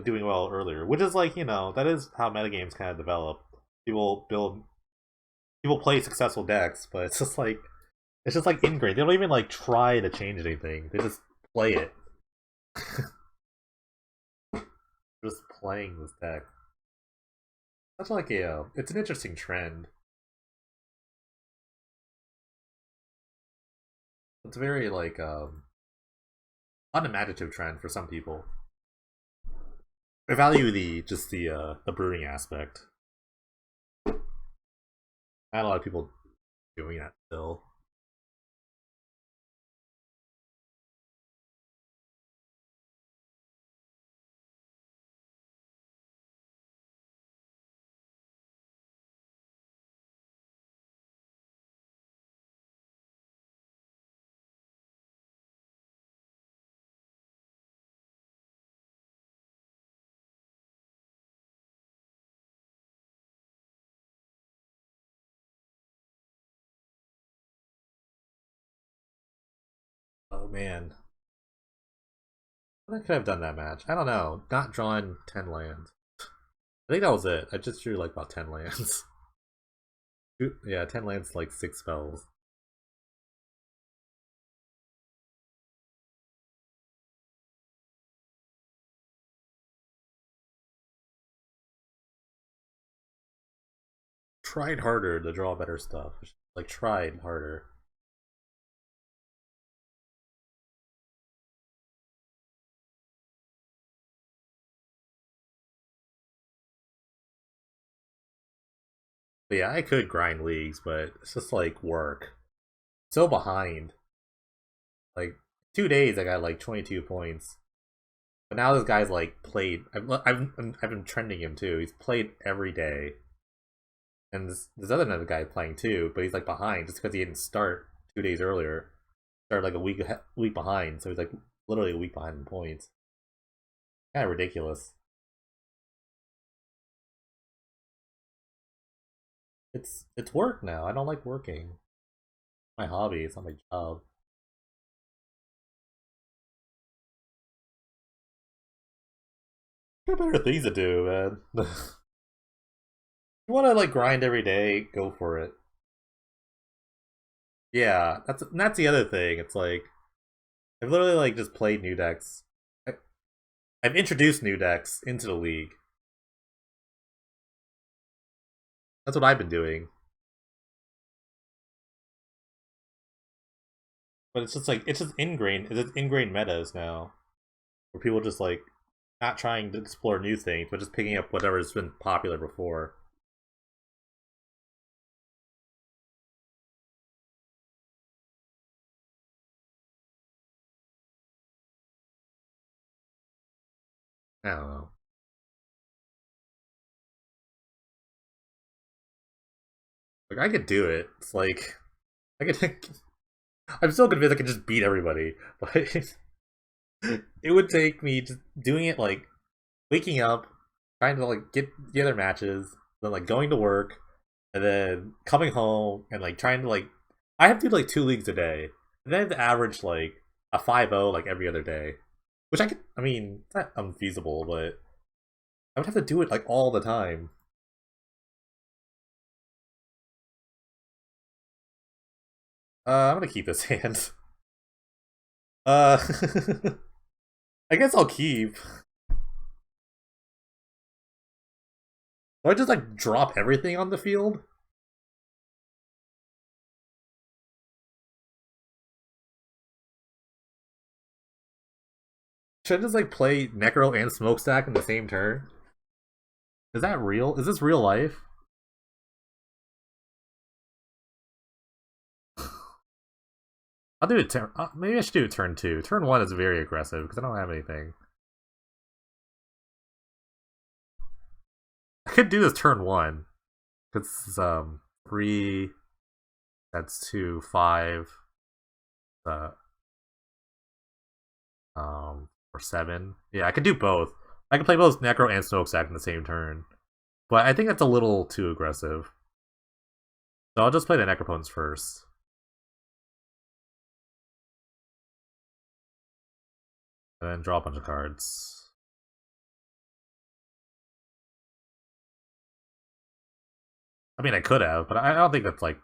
doing well earlier, which is like that is how metagames kind of develop. People build people play successful decks, but it's just like ingrained. They don't even like try to change anything. They just play it. Just playing this deck. That's like it's an interesting trend. It's very like unimaginative trend for some people. I value the brewing aspect. Not a lot of people doing that still. Oh man, I could have done that match. I don't know. Not drawn 10 lands. I think that was it. I just drew like about 10 lands. Yeah, 10 lands, like 6 spells. Tried harder to draw better stuff. Like tried harder. But yeah, I could grind leagues, but it's just like work. So behind. Like 2 days, I got like 22 points. But now this guy's like played. I've been trending him too. He's played every day, and this other another guy playing too, but he's like behind just because he didn't start 2 days earlier. Started like a week behind, so he's like literally a week behind in points. Kind of ridiculous. It's work now. I don't like working. My hobby. It's not my job. There are better things to do, man. You want to like grind every day? Go for it. Yeah, that's the other thing. It's like I've literally like just played new decks. I, I've introduced new decks into the league. That's what I've been doing. But it's just like it's just ingrained. It's ingrained metas now, where people just like not trying to explore new things, but just picking up whatever's been popular before. I don't know. Like I could do it. It's like I could. I'm still convinced I could just beat everybody, but it would take me just doing it like waking up, trying to like get the other matches, then like going to work, and then coming home and like trying to like I have to do like 2 leagues a day, and then I have to average like a 5-0 like every other day, which I could. I mean, it's not unfeasible, but I would have to do it like all the time. I'm gonna keep this hand. Uh, I guess I'll keep. Do I just like drop everything on the field? Should I just like play Necro and Smokestack in the same turn? Is that real? Is this real life? I'll do it. Maybe I should do it turn 2. Turn 1 is very aggressive because I don't have anything. could do this turn 1. It's 3. That's 2, 5. Uh, or 7. Yeah, I could do both. I could play both Necro and Smokestack in the same turn. But I think that's a little too aggressive. So I'll just play the Necropotence first. And then draw a bunch of cards. I mean, I could have, but I don't think that's, like,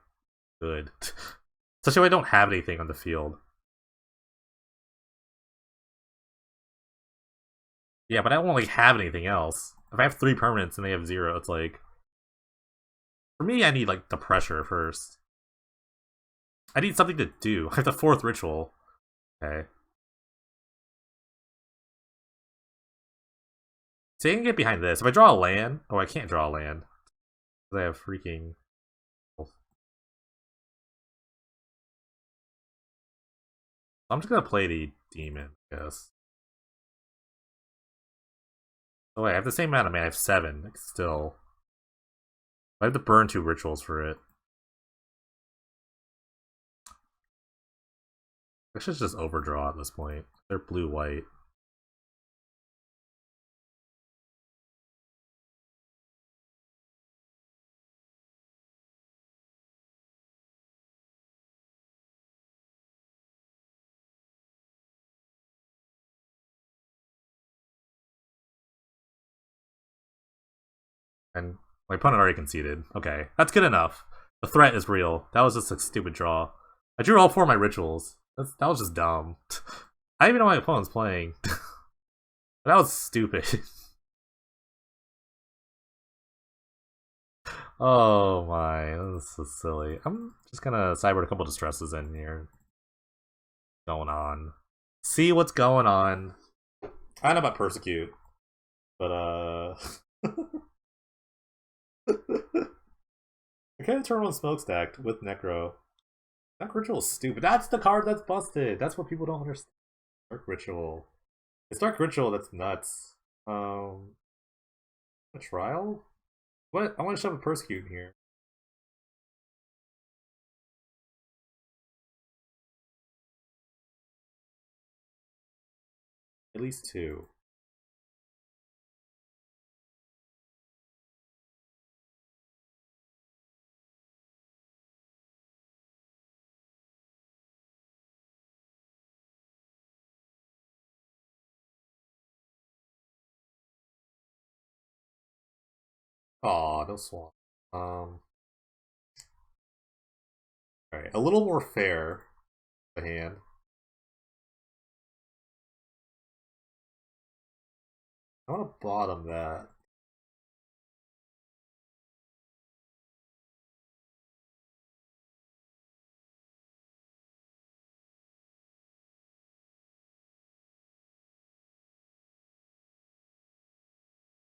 good. Especially when I don't have anything on the field. Yeah, but I don't really have anything else. If I have 3 permanents and they have 0, it's like... For me, I need, like, the pressure first. I need something to do. I have the 4th ritual. Okay. See, I can get behind this. If I draw a land... Oh, I can't draw a land. Because I have freaking... I'm just gonna play the demon, I guess. Oh wait, I have the same amount of mana. I have 7. Like, still. I have to burn 2 rituals for it. I should just overdraw at this point. They're blue-white. And my opponent already conceded. Okay, that's good enough. The threat is real. That was just a stupid draw. I drew all 4 of my rituals. That was just dumb. I don't even know my opponent's playing. That was stupid. Oh my, this is silly. I'm just gonna cyber a couple distresses in here. Going on. See what's going on. I don't know about persecute, but I can't turn on smokestack with Necro. Dark Ritual is stupid. That's the card that's busted. That's what people don't understand. Dark Ritual. It's Dark Ritual that's nuts. A trial? What? I want to shove a persecute in here. At least 2. Aw, no swamp. Alright, a little more fair. The hand. I want to bottom that.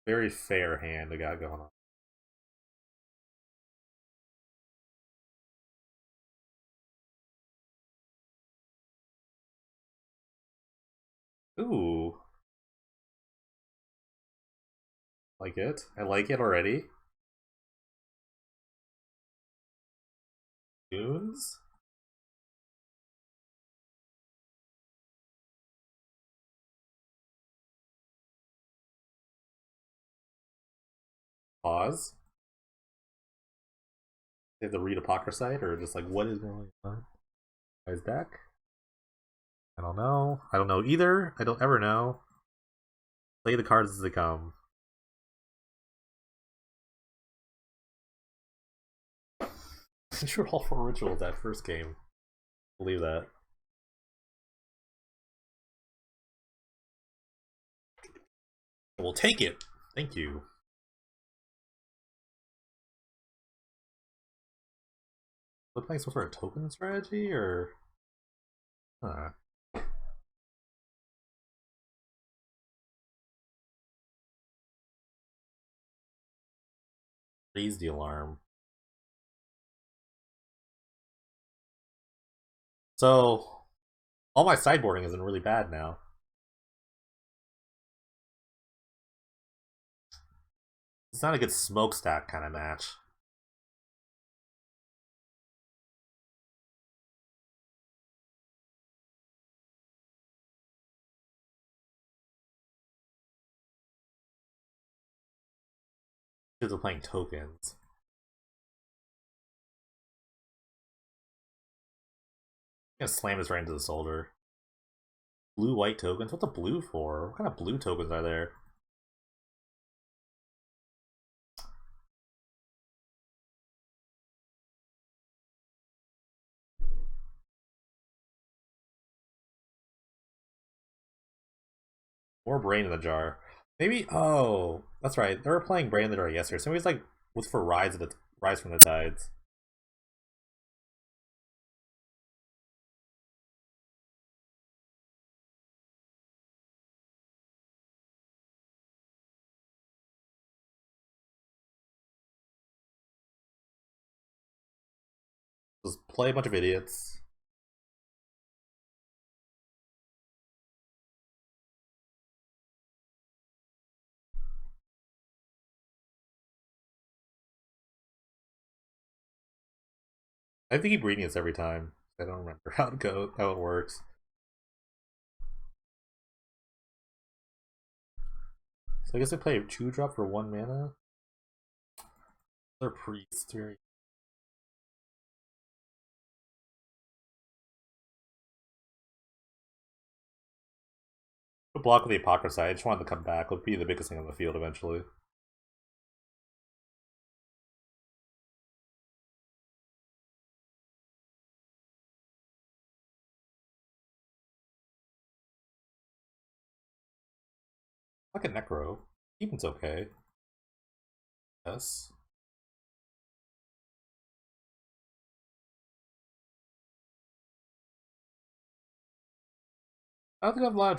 Very fair hand I got going on. Ooh. Like it. I like it already. Dunes? Pause. They have to read Apocryphite, or just like, what is going on? Guy's deck? I don't know. I don't know either. I don't ever know. Play the cards as they come. I drew all 4 rituals that first game. Believe that. We'll take it. Thank you. We're playing some sort of token strategy, or... Huh. Raise the alarm. So, all my sideboarding isn't really bad now. It's not a good smokestack kind of match. Because they're playing tokens. I'm gonna slam this right into the shoulder. Blue-white tokens? What's a blue for? What kind of blue tokens are there? More brain in the jar. Maybe. Oh, that's right. They were playing brain in the jar yesterday. Somebody's like, what's for rise from the tides? Just play a bunch of idiots. I have to keep reading this every time. I don't remember how it works. So I guess I play a 2-drop for 1 mana. They're priests. Very. The block with the Apocrypha. I just wanted to come back. It'll be the biggest thing on the field eventually. Like a Necro. Keeping's okay. Yes. I don't think I have a lot of